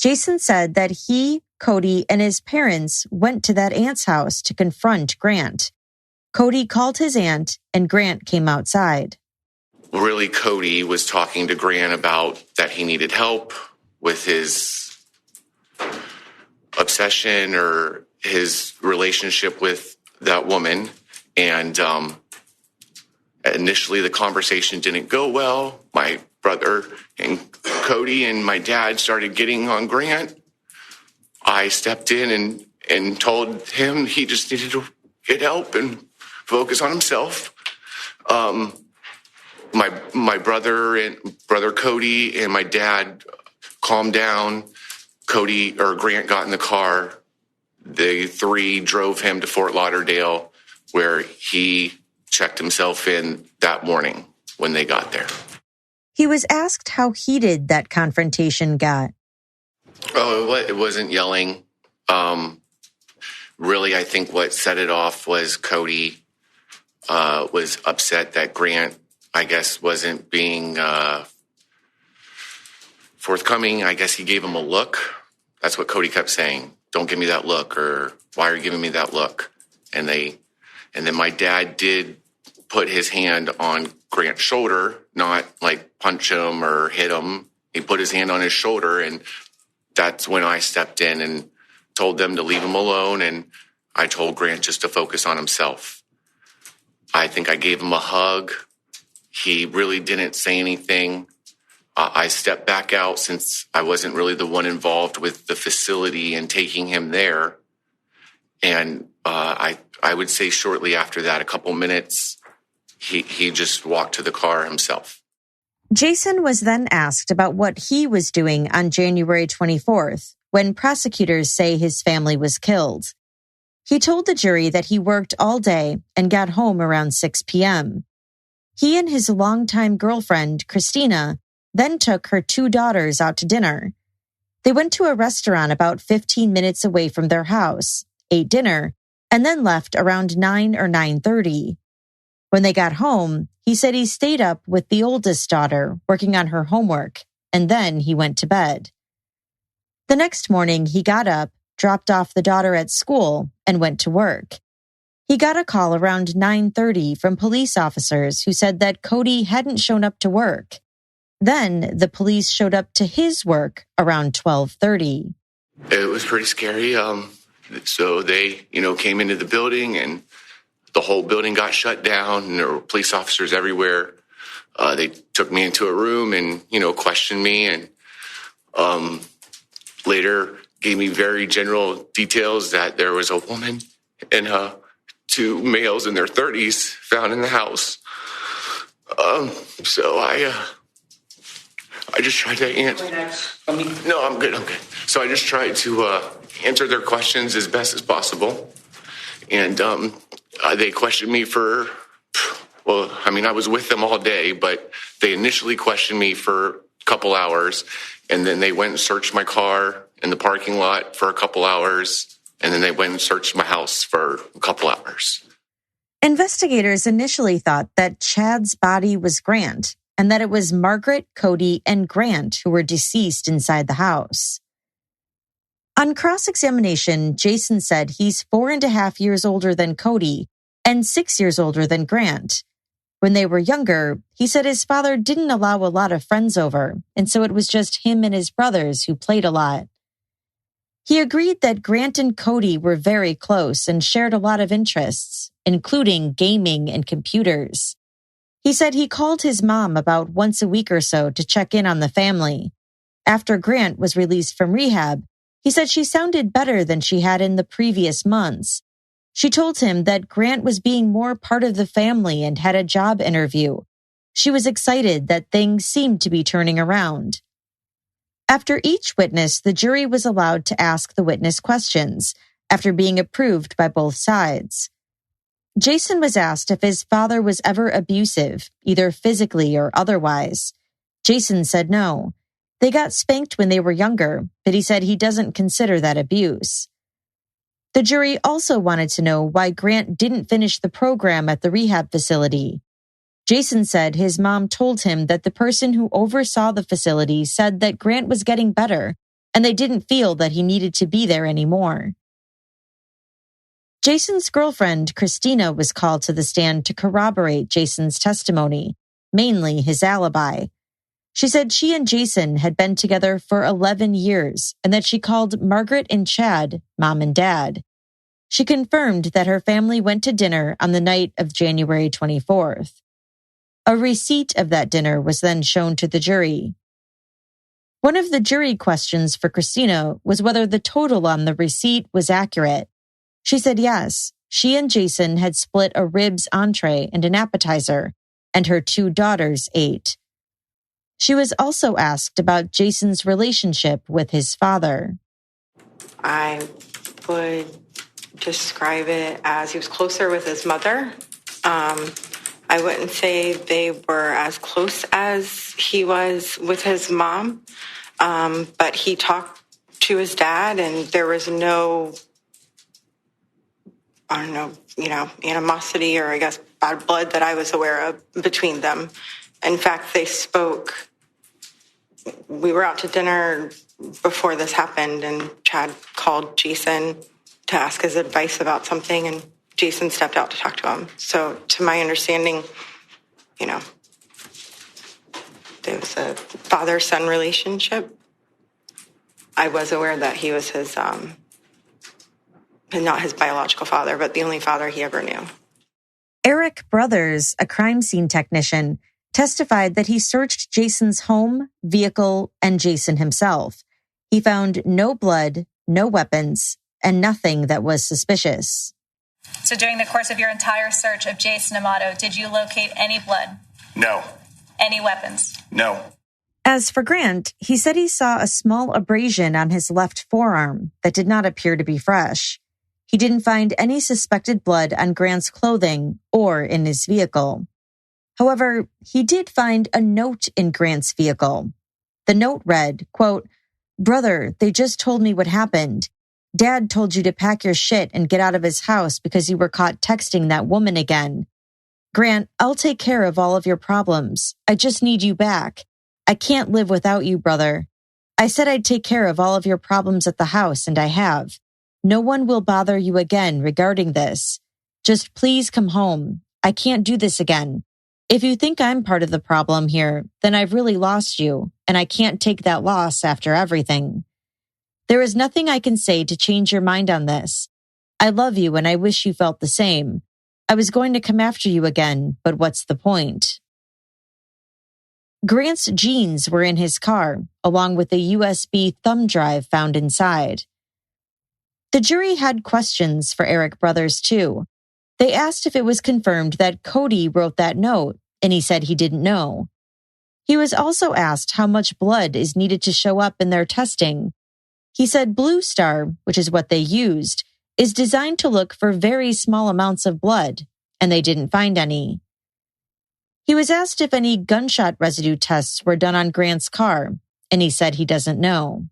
Jason said that he, Cody, and his parents went to that aunt's house to confront Grant. Cody called his aunt, and Grant came outside. Really, Cody was talking to Grant about that he needed help with his obsession or his relationship with that woman. And initially the conversation didn't go well. My brother and Cody and my dad started getting on Grant. I stepped in and told him he just needed to get help and focus on himself. My brother Cody and my dad calmed down. Grant got in the car. The three drove him to Fort Lauderdale, where he checked himself in that morning when they got there. He was asked how heated that confrontation got. Oh, it wasn't yelling. Really, I think what set it off was Cody was upset that Grant, I guess, wasn't being forthcoming. I guess he gave him a look. That's what Cody kept saying. Don't give me that look, or why are you giving me that look? And then my dad did put his hand on Grant's shoulder, not like punch him or hit him. He put his hand on his shoulder, and that's when I stepped in and told them to leave him alone. And I told Grant just to focus on himself. I think I gave him a hug. He really didn't say anything. I stepped back out since I wasn't really the one involved with the facility and taking him there. And I would say shortly after that, a couple minutes, he just walked to the car himself. Jason was then asked about what he was doing on January 24th, when prosecutors say his family was killed. He told the jury that he worked all day and got home around 6 p.m. He and his longtime girlfriend, Christina, then took her 2 daughters out to dinner. They went to a restaurant about 15 minutes away from their house, ate dinner, and then left around 9 or 9:30. When they got home, he said he stayed up with the oldest daughter, working on her homework, and then he went to bed. The next morning, he got up, dropped off the daughter at school, and went to work. He got a call around 9:30 from police officers who said that Cody hadn't shown up to work. Then the police showed up to his work around 12:30. It was pretty scary. So they, came into the building, and the whole building got shut down, and there were police officers everywhere. They took me into a room and, questioned me, and later gave me very general details that there was a woman and 2 males in their 30s found in the house. So I just tried to answer. No, I'm good. So I just tried to answer their questions as best as possible. And they questioned me I was with them all day, but they initially questioned me for a couple hours. And then they went and searched my car in the parking lot for a couple hours. And then they went and searched my house for a couple hours. Investigators initially thought that Chad's body was Grant, and that it was Margaret, Cody, and Grant who were deceased inside the house. On cross-examination, Jason said he's 4.5 years older than Cody and 6 years older than Grant. When they were younger, he said his father didn't allow a lot of friends over, and so it was just him and his brothers who played a lot. He agreed that Grant and Cody were very close and shared a lot of interests, including gaming and computers. He said he called his mom about once a week or so to check in on the family. After Grant was released from rehab, he said she sounded better than she had in the previous months. She told him that Grant was being more part of the family and had a job interview. She was excited that things seemed to be turning around. After each witness, the jury was allowed to ask the witness questions, after being approved by both sides. Jason was asked if his father was ever abusive, either physically or otherwise. Jason said no. They got spanked when they were younger, but he said he doesn't consider that abuse. The jury also wanted to know why Grant didn't finish the program at the rehab facility. Jason said his mom told him that the person who oversaw the facility said that Grant was getting better, and they didn't feel that he needed to be there anymore. Jason's girlfriend, Christina, was called to the stand to corroborate Jason's testimony, mainly his alibi. She said she and Jason had been together for 11 years and that she called Margaret and Chad mom and dad. She confirmed that her family went to dinner on the night of January 24th. A receipt of that dinner was then shown to the jury. One of the jury questions for Christina was whether the total on the receipt was accurate. She said yes, she and Jason had split a ribs entree and an appetizer, and her 2 daughters ate. She was also asked about Jason's relationship with his father. I would describe it as he was closer with his mother. I wouldn't say they were as close as he was with his mom, but he talked to his dad, and there was no, animosity or I guess bad blood that I was aware of between them. In fact, they spoke. We were out to dinner before this happened, and Chad called Jason to ask his advice about something, and Jason stepped out to talk to him. So to my understanding, there was a father-son relationship. I was aware that he was his, not his biological father, but the only father he ever knew. Eric Brothers, a crime scene technician, testified that he searched Jason's home, vehicle, and Jason himself. He found no blood, no weapons, and nothing that was suspicious. So during the course of your entire search of Jason Amato, did you locate any blood? No. Any weapons? No. As for Grant, he said he saw a small abrasion on his left forearm that did not appear to be fresh. He didn't find any suspected blood on Grant's clothing or in his vehicle. However, he did find a note in Grant's vehicle. The note read, quote, "Brother, they just told me what happened. Dad told you to pack your shit and get out of his house because you were caught texting that woman again. Grant, I'll take care of all of your problems. I just need you back. I can't live without you, brother. I said I'd take care of all of your problems at the house, and I have. No one will bother you again regarding this. Just please come home. I can't do this again. If you think I'm part of the problem here, then I've really lost you, and I can't take that loss after everything. There is nothing I can say to change your mind on this. I love you and I wish you felt the same. I was going to come after you again, but what's the point?" Grant's jeans were in his car, along with a USB thumb drive found inside. The jury had questions for Eric Brothers, too. They asked if it was confirmed that Cody wrote that note, and he said he didn't know. He was also asked how much blood is needed to show up in their testing. He said Blue Star, which is what they used, is designed to look for very small amounts of blood, and they didn't find any. He was asked if any gunshot residue tests were done on Grant's car, and he said he doesn't know.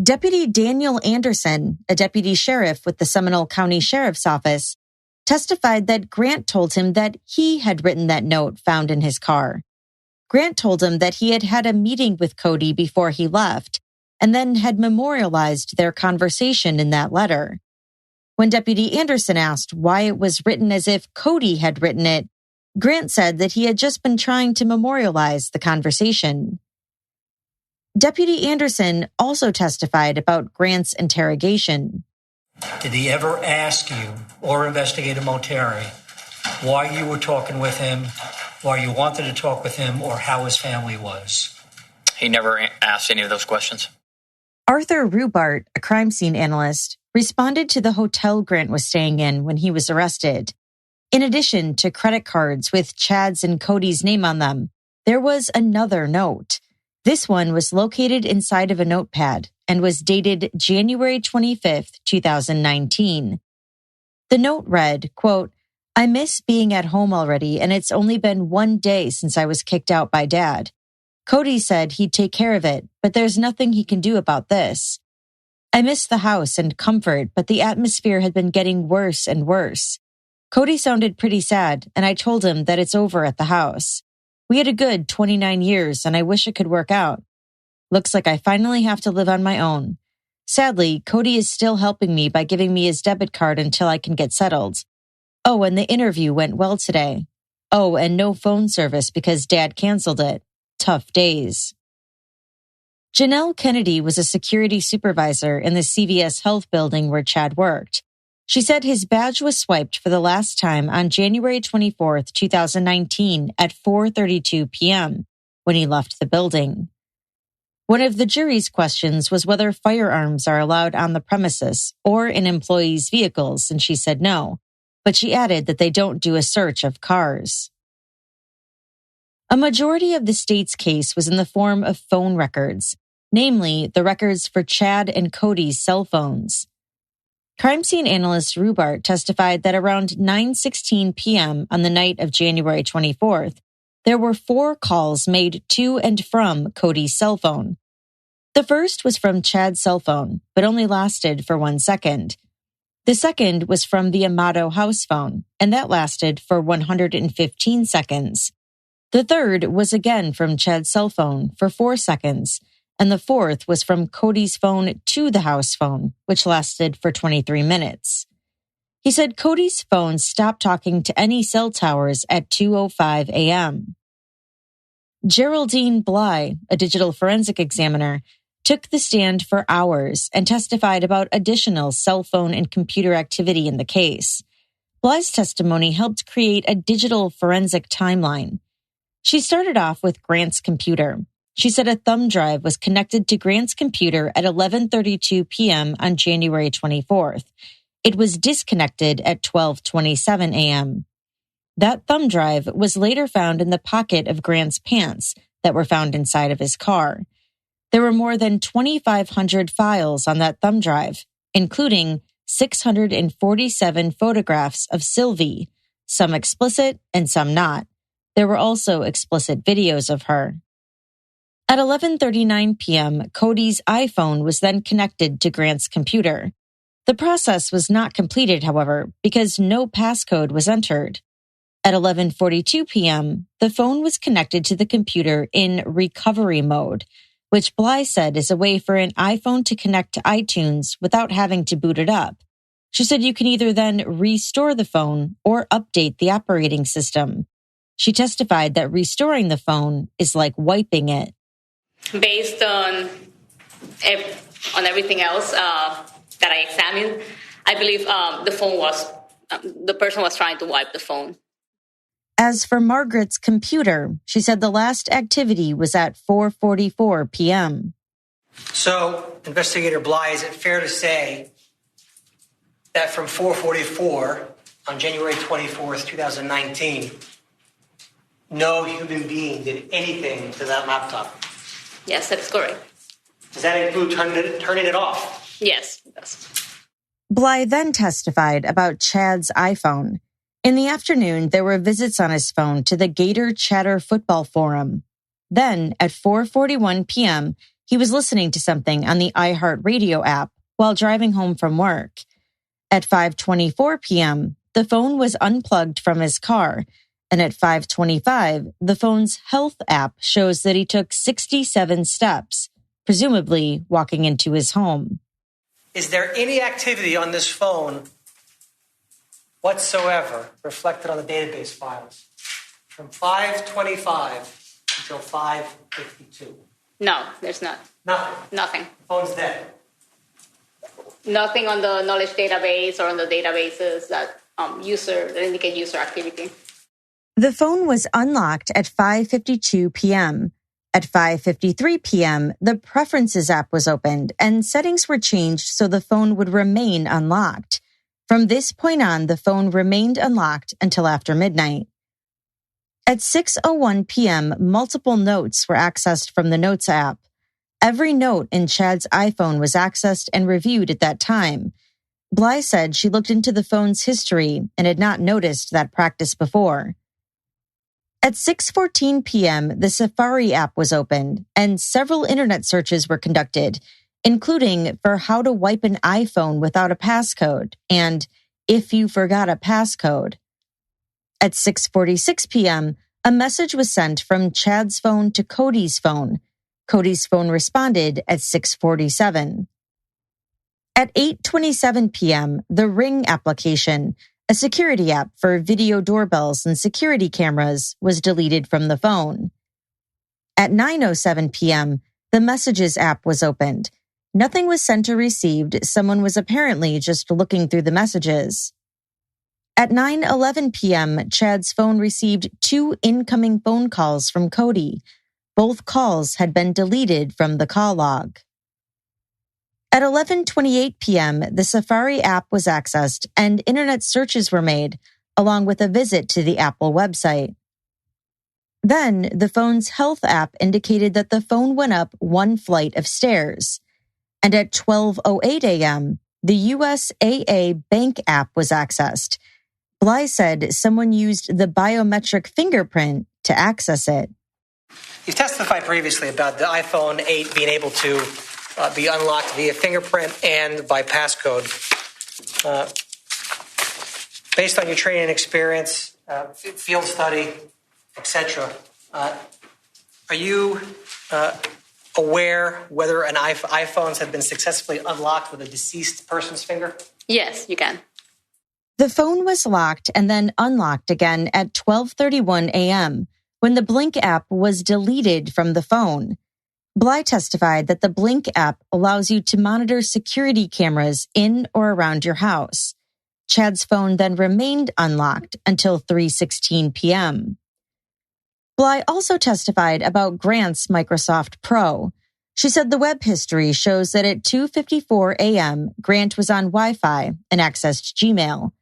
Deputy Daniel Anderson, a deputy sheriff with the Seminole County Sheriff's Office, testified that Grant told him that he had written that note found in his car. Grant told him that he had had a meeting with Cody before he left, and then had memorialized their conversation in that letter. When Deputy Anderson asked why it was written as if Cody had written it, Grant said that he had just been trying to memorialize the conversation. Deputy Anderson also testified about Grant's interrogation. Did he ever ask you, or Investigator Moteri, why you were talking with him, why you wanted to talk with him, or how his family was? He never asked any of those questions. Arthur Rubart, a crime scene analyst, responded to the hotel Grant was staying in when he was arrested. In addition to credit cards with Chad's and Cody's name on them, there was another note. This one was located inside of a notepad and was dated January 25th, 2019. The note read, quote, "I miss being at home already, and it's only been 1 day since I was kicked out by Dad. Cody said he'd take care of it, but there's nothing he can do about this. I miss the house and comfort, but the atmosphere had been getting worse and worse. Cody sounded pretty sad, and I told him that it's over at the house. We had a good 29 years, and I wish it could work out. Looks like I finally have to live on my own. Sadly, Cody is still helping me by giving me his debit card until I can get settled. Oh, and the interview went well today. Oh, and no phone service because Dad canceled it. Tough days." Janelle Kennedy was a security supervisor in the CVS Health building where Chad worked. She said his badge was swiped for the last time on January 24th, 2019 at 4:32 p.m. when he left the building. One of the jury's questions was whether firearms are allowed on the premises or in employees' vehicles, and she said no, but she added that they don't do a search of cars. A majority of the state's case was in the form of phone records, namely the records for Chad and Cody's cell phones. Crime scene analyst Rubart testified that around 9:16 p.m. on the night of January 24th, there were 4 calls made to and from Cody's cell phone. The first was from Chad's cell phone, but only lasted for 1 second. The second was from the Amato house phone, and that lasted for 115 seconds. The third was again from Chad's cell phone for 4 seconds, and the fourth was from Cody's phone to the house phone, which lasted for 23 minutes. He said Cody's phone stopped talking to any cell towers at 2:05 a.m. Geraldine Bly, a digital forensic examiner, took the stand for hours and testified about additional cell phone and computer activity in the case. Bly's testimony helped create a digital forensic timeline. She started off with Grant's computer. She said a thumb drive was connected to Grant's computer at 11:32 p.m. on January 24th. It was disconnected at 12:27 a.m. That thumb drive was later found in the pocket of Grant's pants that were found inside of his car. There were more than 2,500 files on that thumb drive, including 647 photographs of Sylvie, some explicit and some not. There were also explicit videos of her. At 11:39 p.m., Cody's iPhone was then connected to Grant's computer. The process was not completed, however, because no passcode was entered. At 11:42 p.m., the phone was connected to the computer in recovery mode, which Bly said is a way for an iPhone to connect to iTunes without having to boot it up. She said you can either then restore the phone or update the operating system. She testified that restoring the phone is like wiping it. Based on everything else that I examined, I believe the person was trying to wipe the phone. As for Margaret's computer, she said the last activity was at 4:44 p.m. So, Investigator Bly, is it fair to say that from 4:44 on January 24th, 2019, no human being did anything to that laptop? Yes, that's correct. Does that include turning it off? Yes, it does. Bly then testified about Chad's iPhone. In the afternoon, there were visits on his phone to the Gator Chatter Football Forum. Then, at 4:41 p.m., he was listening to something on the iHeartRadio app while driving home from work. At 5:24 p.m., the phone was unplugged from his car, and at 5:25, the phone's health app shows that he took 67 steps, presumably walking into his home. Is there any activity on this phone whatsoever reflected on the database files from 5:25 until 5:52? No, there's not. Nothing. The phone's dead. Nothing on the knowledge database or on the databases that indicate user activity. The phone was unlocked at 5:52 p.m. At 5:53 p.m., the Preferences app was opened and settings were changed so the phone would remain unlocked. From this point on, the phone remained unlocked until after midnight. At 6:01 p.m., multiple notes were accessed from the Notes app. Every note in Chad's iPhone was accessed and reviewed at that time. Bly said she looked into the phone's history and had not noticed that practice before. At 6:14 p.m., the Safari app was opened and several internet searches were conducted, including for how to wipe an iPhone without a passcode and if you forgot a passcode. At 6:46 p.m., a message was sent from Chad's phone to Cody's phone. Cody's phone responded at 6:47. At 8:27 p.m., the Ring application, a security app for video doorbells and security cameras, was deleted from the phone. At 9:07 p.m., the Messages app was opened. Nothing was sent or received. Someone was apparently just looking through the messages. At 9:11 p.m., Chad's phone received 2 incoming phone calls from Cody. Both calls had been deleted from the call log. At 11:28 p.m., the Safari app was accessed and internet searches were made, along with a visit to the Apple website. Then, the phone's health app indicated that the phone went up 1 flight of stairs. And at 12:08 a.m., the USAA Bank app was accessed. Bly said someone used the biometric fingerprint to access it. You've testified previously about the iPhone 8 being able to be unlocked via fingerprint and by passcode. Based on your training and experience, field study, etc., are you aware whether an iPhones have been successfully unlocked with a deceased person's finger? Yes, you can. The phone was locked and then unlocked again at 12:31 a.m. when the Blink app was deleted from the phone. Bly testified that the Blink app allows you to monitor security cameras in or around your house. Chad's phone then remained unlocked until 3:16 p.m. Bly also testified about Grant's Microsoft Pro. She said the web history shows that at 2:54 a.m., Grant was on Wi-Fi and accessed Gmail.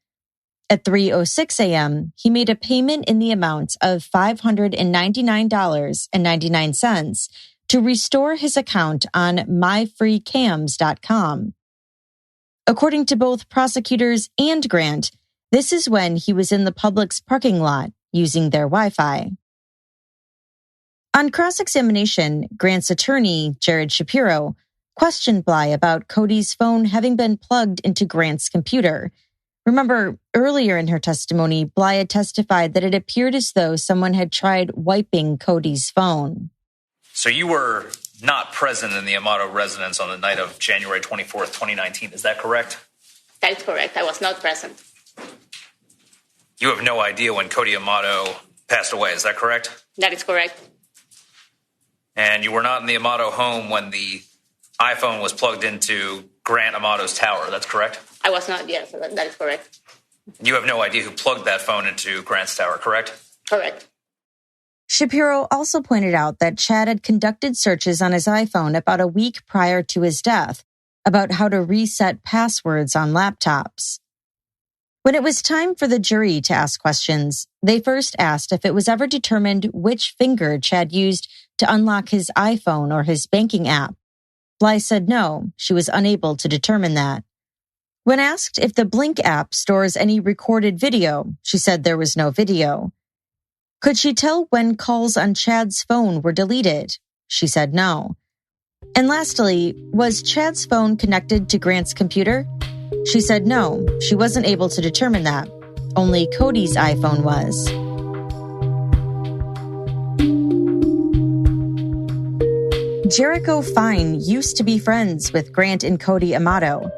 At 3:06 a.m., he made a payment in the amount of $599.99 to restore his account on myfreecams.com. According to both prosecutors and Grant, this is when he was in the Publix parking lot using their Wi-Fi. On cross-examination, Grant's attorney, Jared Shapiro, questioned Bly about Cody's phone having been plugged into Grant's computer. Remember, earlier in her testimony, Bly had testified that it appeared as though someone had tried wiping Cody's phone. So you were not present in the Amato residence on the night of January 24th, 2019. Is that correct? That is correct. I was not present. You have no idea when Cody Amato passed away. Is that correct? That is correct. And you were not in the Amato home when the iPhone was plugged into Grant Amato's tower. That's correct? I was not, yes. That is correct. You have no idea who plugged that phone into Grant's tower, correct? Correct. Shapiro also pointed out that Chad had conducted searches on his iPhone about a week prior to his death about how to reset passwords on laptops. When it was time for the jury to ask questions, they first asked if it was ever determined which finger Chad used to unlock his iPhone or his banking app. Bly said no, she was unable to determine that. When asked if the Blink app stores any recorded video, she said there was no video. Could she tell when calls on Chad's phone were deleted? She said no. And lastly, was Chad's phone connected to Grant's computer? She said no, she wasn't able to determine that. Only Cody's iPhone was. Jericho Fine used to be friends with Grant and Cody Amato.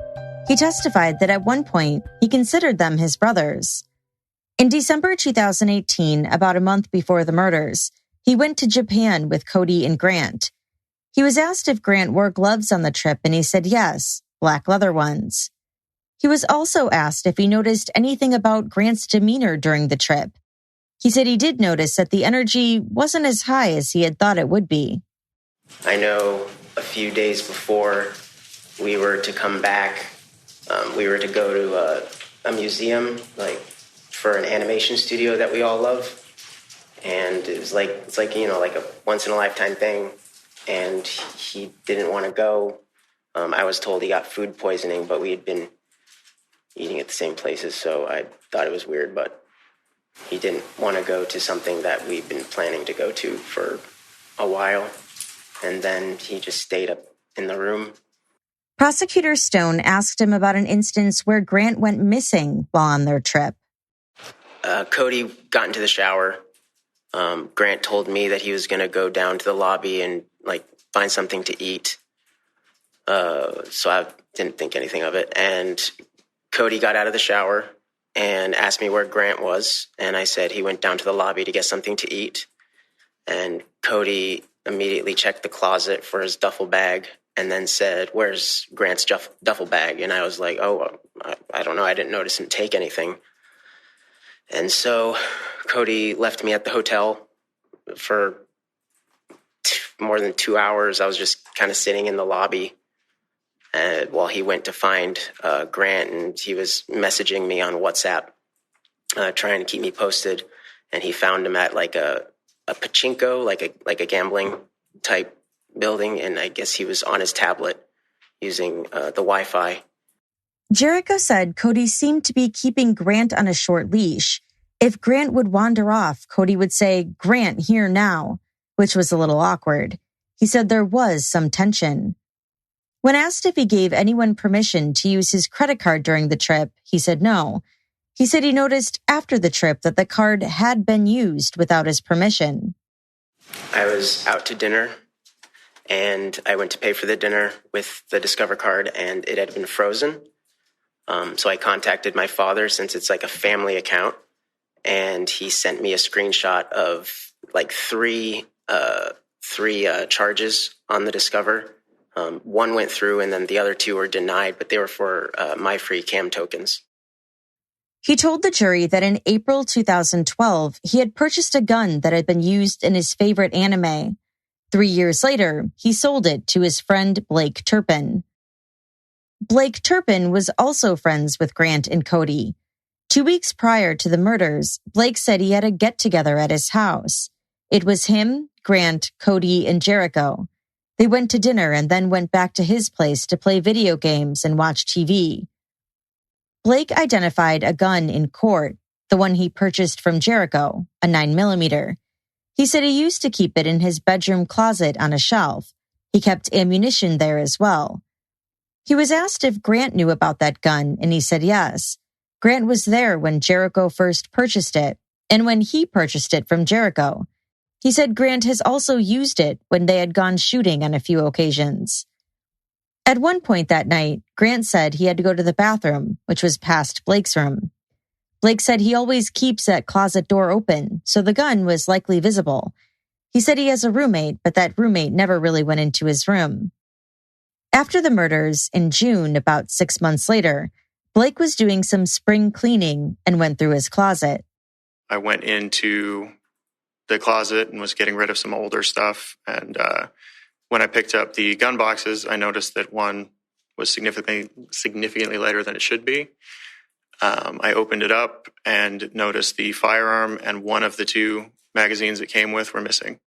He testified that at one point, he considered them his brothers. In December 2018, about a month before the murders, he went to Japan with Cody and Grant. He was asked if Grant wore gloves on the trip, and he said yes, black leather ones. He was also asked if he noticed anything about Grant's demeanor during the trip. He said he did notice that the energy wasn't as high as he had thought it would be. I know a few days before we were to come back, we were to go to a museum, like for an animation studio that we all love. And it's like a once in a lifetime thing. And he didn't want to go. I was told he got food poisoning, but we had been eating at the same places, so I thought it was weird, but he didn't want to go to something that we've been planning to go to for a while. And then he just stayed up in the room. Prosecutor Stone asked him about an instance where Grant went missing while on their trip. Cody got into the shower. Grant told me that he was going to go down to the lobby and find something to eat. So I didn't think anything of it. And Cody got out of the shower and asked me where Grant was. And I said he went down to the lobby to get something to eat. And Cody immediately checked the closet for his duffel bag and then said, "Where's Grant's duffel bag?" And I was like, I don't know. I didn't notice him take anything. And so Cody left me at the hotel for more than 2 hours. I was just kind of sitting in the lobby while he went to find Grant, and he was messaging me on WhatsApp, trying to keep me posted. And he found him at a pachinko, like a gambling type building, and I guess he was on his tablet using the Wi-Fi. Jericho said Cody seemed to be keeping Grant on a short leash. If Grant would wander off, Cody would say, "Grant, here now," which was a little awkward. He said there was some tension. When asked if he gave anyone permission to use his credit card during the trip, he said no. He said he noticed after the trip that the card had been used without his permission. I was out to dinner, and I went to pay for the dinner with the Discover card, and it had been frozen. So I contacted my father, since it's like a family account, and he sent me a screenshot of three charges on the Discover. One went through, and then the other two were denied, but they were for my free cam tokens. He told the jury that in April 2012, he had purchased a gun that had been used in his favorite anime. 3 years later, he sold it to his friend Blake Turpin. Blake Turpin was also friends with Grant and Cody. 2 weeks prior to the murders, Blake said he had a get-together at his house. It was him, Grant, Cody, and Jericho. They went to dinner and then went back to his place to play video games and watch TV. Blake identified a gun in court, the one he purchased from Jericho, a 9mm. He said he used to keep it in his bedroom closet on a shelf. He kept ammunition there as well. He was asked if Grant knew about that gun, and he said yes. Grant was there when Jericho first purchased it, and when he purchased it from Jericho. He said Grant has also used it when they had gone shooting on a few occasions. At one point that night, Grant said he had to go to the bathroom, which was past Blake's room. Blake said he always keeps that closet door open, so the gun was likely visible. He said he has a roommate, but that roommate never really went into his room. After the murders, in June, about 6 months later, Blake was doing some spring cleaning and went through his closet. I went into the closet and was getting rid of some older stuff. And when I picked up the gun boxes, I noticed that one was significantly lighter than it should be. I opened it up and noticed the firearm and one of the 2 magazines it came with were missing.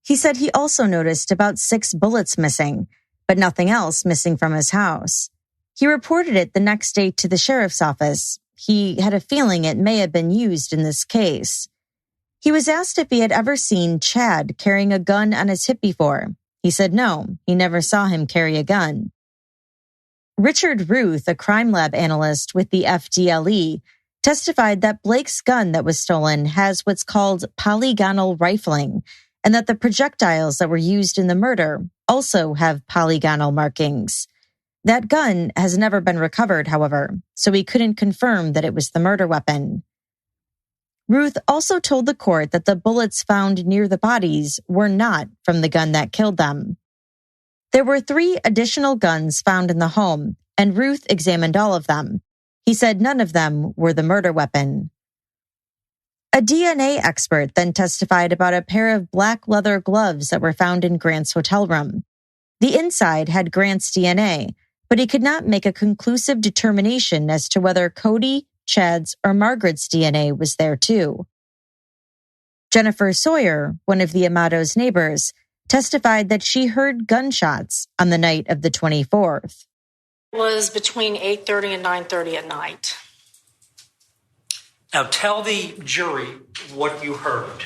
He said he also noticed about 6 bullets missing, but nothing else missing from his house. He reported it the next day to the sheriff's office. He had a feeling it may have been used in this case. He was asked if he had ever seen Chad carrying a gun on his hip before. He said no, he never saw him carry a gun. Richard Ruth, a crime lab analyst with the FDLE, testified that Blake's gun that was stolen has what's called polygonal rifling, and that the projectiles that were used in the murder also have polygonal markings. That gun has never been recovered, however, so he couldn't confirm that it was the murder weapon. Ruth also told the court that the bullets found near the bodies were not from the gun that killed them. There were 3 additional guns found in the home, and Ruth examined all of them. He said none of them were the murder weapon. A DNA expert then testified about a pair of black leather gloves that were found in Grant's hotel room. The inside had Grant's DNA, but he could not make a conclusive determination as to whether Cody, Chad's, or Margaret's DNA was there too. Jennifer Sawyer, one of the Amato's neighbors, testified that she heard gunshots on the night of the 24th. It was between 8:30 and 9:30 at night. Now tell the jury what you heard.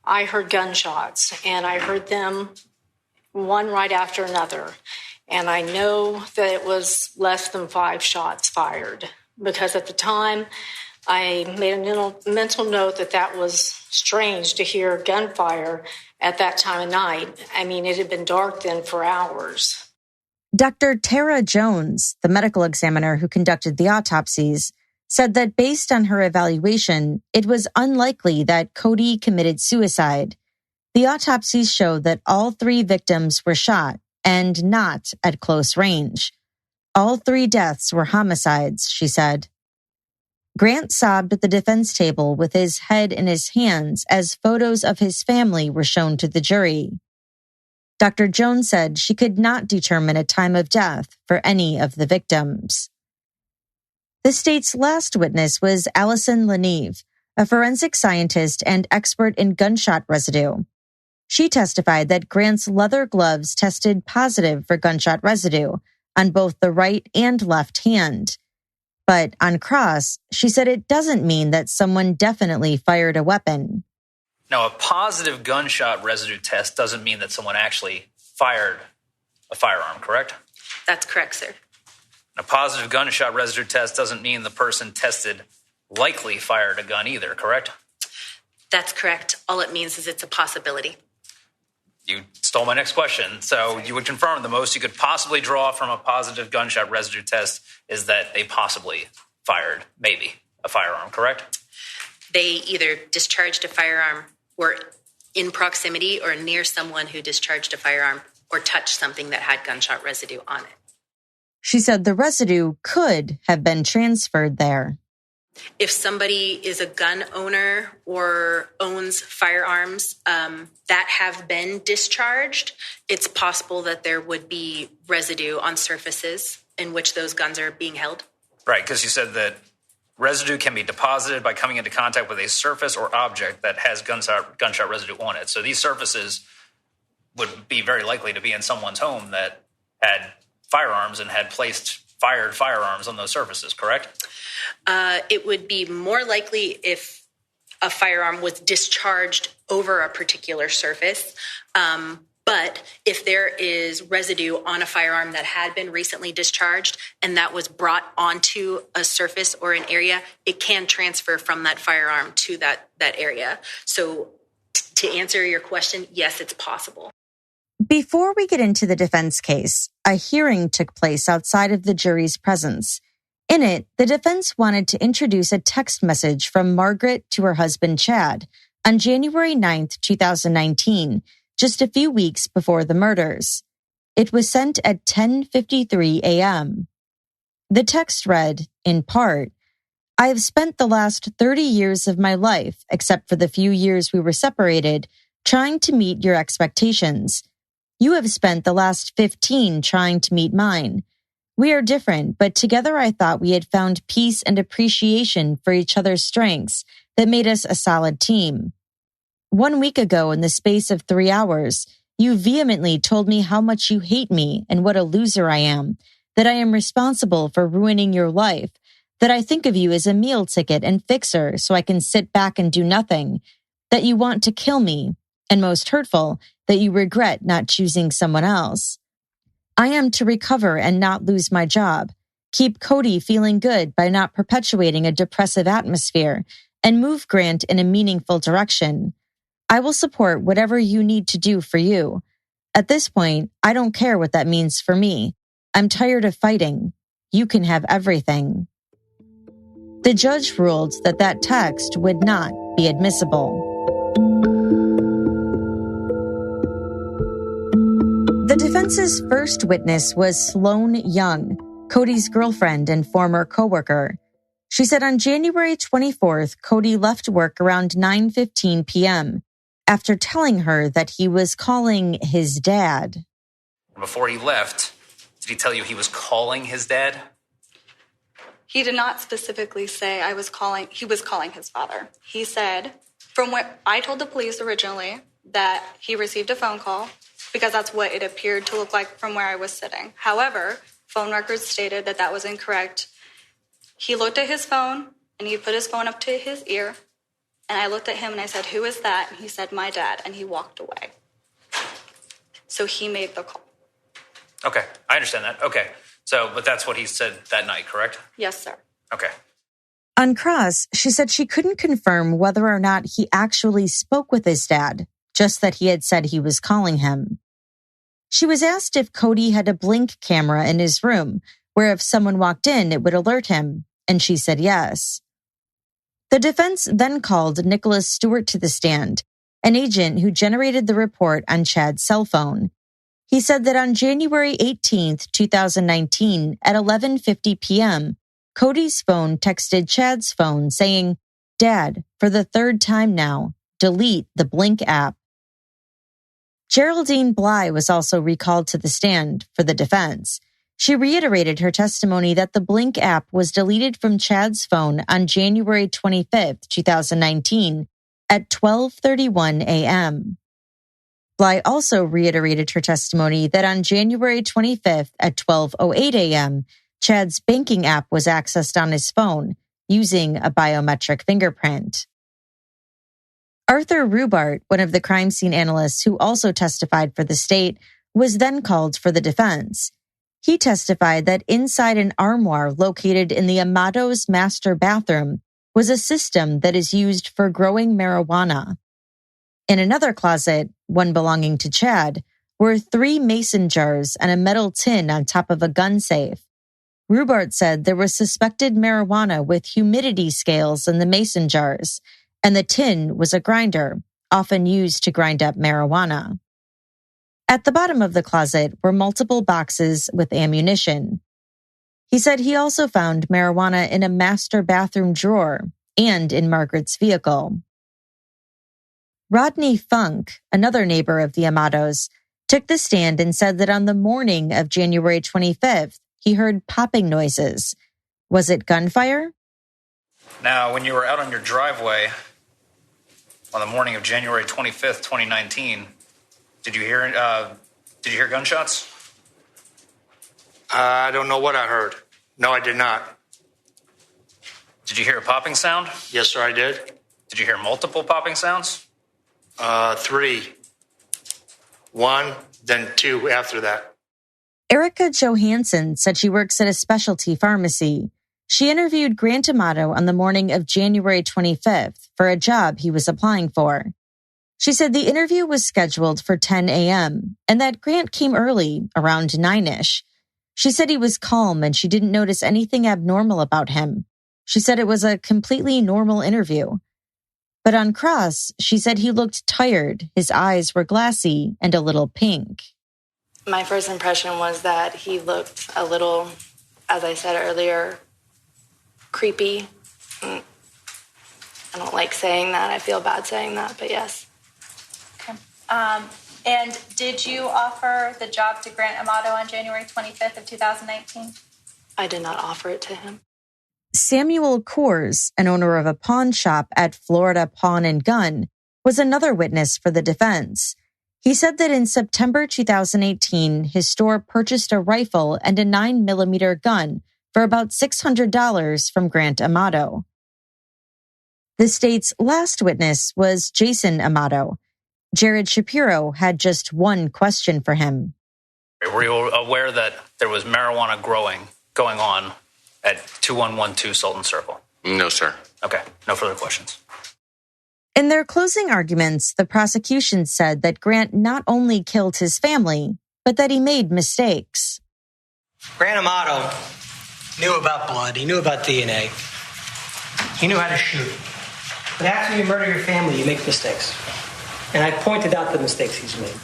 I heard gunshots, and I heard them one right after another. And I know that it was less than 5 shots fired, because at the time I made a mental note that was strange to hear gunfire at that time of night. I mean, it had been dark then for hours. Dr. Tara Jones, the medical examiner who conducted the autopsies, said that based on her evaluation, it was unlikely that Cody committed suicide. The autopsies show that all 3 victims were shot and not at close range. All 3 deaths were homicides, she said. Grant sobbed at the defense table with his head in his hands as photos of his family were shown to the jury. Dr. Jones said she could not determine a time of death for any of the victims. The state's last witness was Allison Leneve, a forensic scientist and expert in gunshot residue. She testified that Grant's leather gloves tested positive for gunshot residue on both the right and left hand. But on cross, she said it doesn't mean that someone definitely fired a weapon. Now, a positive gunshot residue test doesn't mean that someone actually fired a firearm, correct? That's correct, sir. A positive gunshot residue test doesn't mean the person tested likely fired a gun either, correct? That's correct. All it means is it's a possibility. You stole my next question. So you would confirm the most you could possibly draw from a positive gunshot residue test is that they possibly fired, maybe, a firearm, correct? They either discharged a firearm, were in proximity or near someone who discharged a firearm, or touched something that had gunshot residue on it. She said the residue could have been transferred there. If somebody is a gun owner or owns firearms that have been discharged, it's possible that there would be residue on surfaces in which those guns are being held. Right, because you said that residue can be deposited by coming into contact with a surface or object that has gunshot residue on it. So these surfaces would be very likely to be in someone's home that had firearms and had fired firearms on those surfaces, correct? It would be more likely if a firearm was discharged over a particular surface. But if there is residue on a firearm that had been recently discharged and that was brought onto a surface or an area, it can transfer from that firearm to that area. So to answer your question, yes, it's possible. Before we get into the defense case, a hearing took place outside of the jury's presence. In it, the defense wanted to introduce a text message from Margaret to her husband, Chad, on January 9th, 2019, just a few weeks before the murders. It was sent at 10:53 a.m. The text read, in part, "I have spent the last 30 years of my life, except for the few years we were separated, trying to meet your expectations. You have spent the last 15 trying to meet mine. We are different, but together I thought we had found peace and appreciation for each other's strengths that made us a solid team. 1 week ago, in the space of 3 hours, you vehemently told me how much you hate me and what a loser I am, that I am responsible for ruining your life, that I think of you as a meal ticket and fixer so I can sit back and do nothing, that you want to kill me, and most hurtful, that you regret not choosing someone else. I am to recover and not lose my job, keep Cody feeling good by not perpetuating a depressive atmosphere, and move Grant in a meaningful direction. I will support whatever you need to do for you. At this point, I don't care what that means for me. I'm tired of fighting. You can have everything." The judge ruled that that text would not be admissible. The defense's first witness was Sloan Young, Cody's girlfriend and former coworker. She said on January 24th, Cody left work around 9:15 p.m. after telling her that he was calling his dad. Before he left, did he tell you he was calling his dad? He did not specifically say he was calling his father. He said, from what I told the police originally, that he received a phone call because that's what it appeared to look like from where I was sitting. However, phone records stated that that was incorrect. He looked at his phone and he put his phone up to his ear. And I looked at him and I said, "Who is that?" And he said, "My dad." And he walked away. So he made the call. Okay, I understand that. Okay, but that's what he said that night, correct? Yes, sir. Okay. On cross, she said she couldn't confirm whether or not he actually spoke with his dad, just that he had said he was calling him. She was asked if Cody had a blink camera in his room, where if someone walked in, it would alert him, and she said yes. The defense then called Nicholas Stewart to the stand, an agent who generated the report on Chad's cell phone. He said that on January 18th, 2019, at 11:50 p.m., Cody's phone texted Chad's phone saying, "Dad, for the third time now, delete the Blink app." Geraldine Bly was also recalled to the stand for the defense. She reiterated her testimony that the Blink app was deleted from Chad's phone on January 25th, 2019 at 12:31 a.m. Bly also reiterated her testimony that on January 25th at 12:08 a.m., Chad's banking app was accessed on his phone using a biometric fingerprint. Arthur Rubart, one of the crime scene analysts who also testified for the state, was then called for the defense. He testified that inside an armoire located in the Amato's master bathroom was a system that is used for growing marijuana. In another closet, one belonging to Chad, were 3 mason jars and a metal tin on top of a gun safe. Rubart said there was suspected marijuana with humidity scales in the mason jars, and the tin was a grinder, often used to grind up marijuana. At the bottom of the closet were multiple boxes with ammunition. He said he also found marijuana in a master bathroom drawer and in Margaret's vehicle. Rodney Funk, another neighbor of the Amatos, took the stand and said that on the morning of January 25th, he heard popping noises. Was it gunfire? Now, when you were out on your driveway on the morning of January 25th, 2019, did you hear gunshots? I don't know what I heard. No, I did not. Did you hear a popping sound? Yes, sir, I did. Did you hear multiple popping sounds? 3. 1, then 2 after that. Erica Johansson said she works at a specialty pharmacy. She interviewed Grant Amato on the morning of January 25th for a job he was applying for. She said the interview was scheduled for 10 a.m. and that Grant came early, around 9-ish. She said he was calm and she didn't notice anything abnormal about him. She said it was a completely normal interview. But on cross, she said he looked tired, his eyes were glassy and a little pink. My first impression was that he looked a little, as I said earlier, creepy. I don't like saying that. I feel bad saying that, but yes. Okay. And did you offer the job to Grant Amato on January 25th of 2019? I did not offer it to him. Samuel Coors, an owner of a pawn shop at Florida Pawn and Gun, was another witness for the defense. He said that in September 2018, his store purchased a rifle and a 9mm gun for about $600 from Grant Amato. The state's last witness was Jason Amato. Jared Shapiro had just one question for him. Were you aware that there was marijuana going on at 2112 Sultan Circle? No, sir. Okay, no further questions. In their closing arguments, the prosecution said that Grant not only killed his family, but that he made mistakes. Grant Amato knew about blood. He knew about DNA. He knew how to shoot. But after you murder your family, you make mistakes. And I pointed out the mistakes he's made,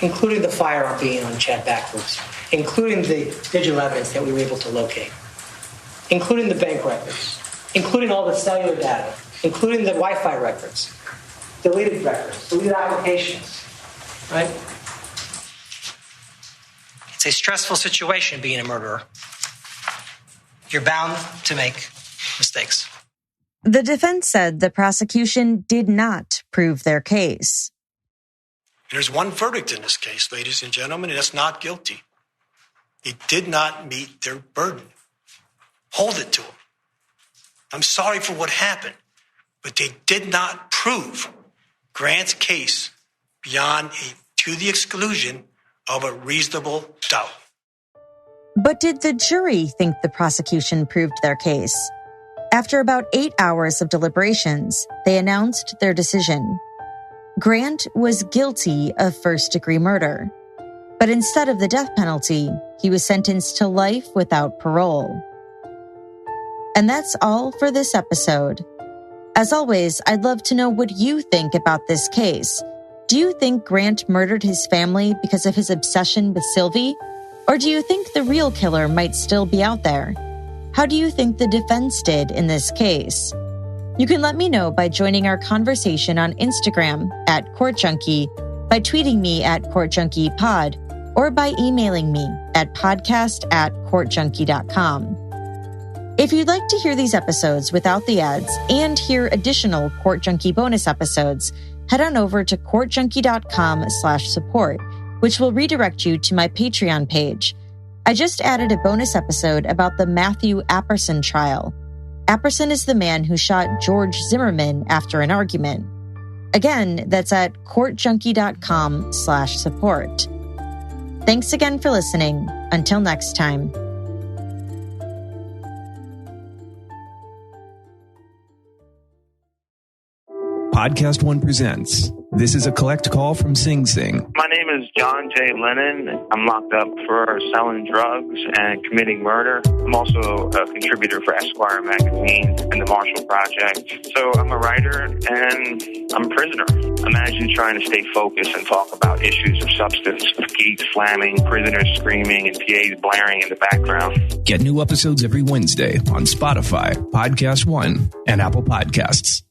including the firearm being on Chad backwards, including the digital evidence that we were able to locate, including the bank records. including all the cellular data, including the Wi-Fi records, deleted applications, right? It's a stressful situation being a murderer. You're bound to make mistakes. The defense said the prosecution did not prove their case. There's one verdict in this case, ladies and gentlemen, and it's not guilty. They did not meet their burden. Hold it to them. I'm sorry for what happened, but they did not prove Grant's case to the exclusion of a reasonable doubt. But did the jury think the prosecution proved their case? After about 8 hours of deliberations, they announced their decision. Grant was guilty of first-degree murder. But instead of the death penalty, he was sentenced to life without parole. And that's all for this episode. As always, I'd love to know what you think about this case. Do you think Grant murdered his family because of his obsession with Sylvie? Or do you think the real killer might still be out there? How do you think the defense did in this case? You can let me know by joining our conversation on Instagram @CourtJunkie, by tweeting me @CourtJunkiePod, or by emailing me at podcast@courtjunkie.com. If you'd like to hear these episodes without the ads and hear additional Court Junkie bonus episodes, head on over to courtjunkie.com/support, which will redirect you to my Patreon page. I just added a bonus episode about the Matthew Apperson trial. Apperson is the man who shot George Zimmerman after an argument. Again, that's at courtjunkie.com/support. Thanks again for listening. Until next time. Podcast One presents. This is a collect call from Sing Sing. My name is John J. Lennon. I'm locked up for selling drugs and committing murder. I'm also a contributor for Esquire magazine and the Marshall Project. So I'm a writer and I'm a prisoner. Imagine trying to stay focused and talk about issues of substance, gates slamming, prisoners screaming, and PAs blaring in the background. Get new episodes every Wednesday on Spotify, Podcast One, and Apple Podcasts.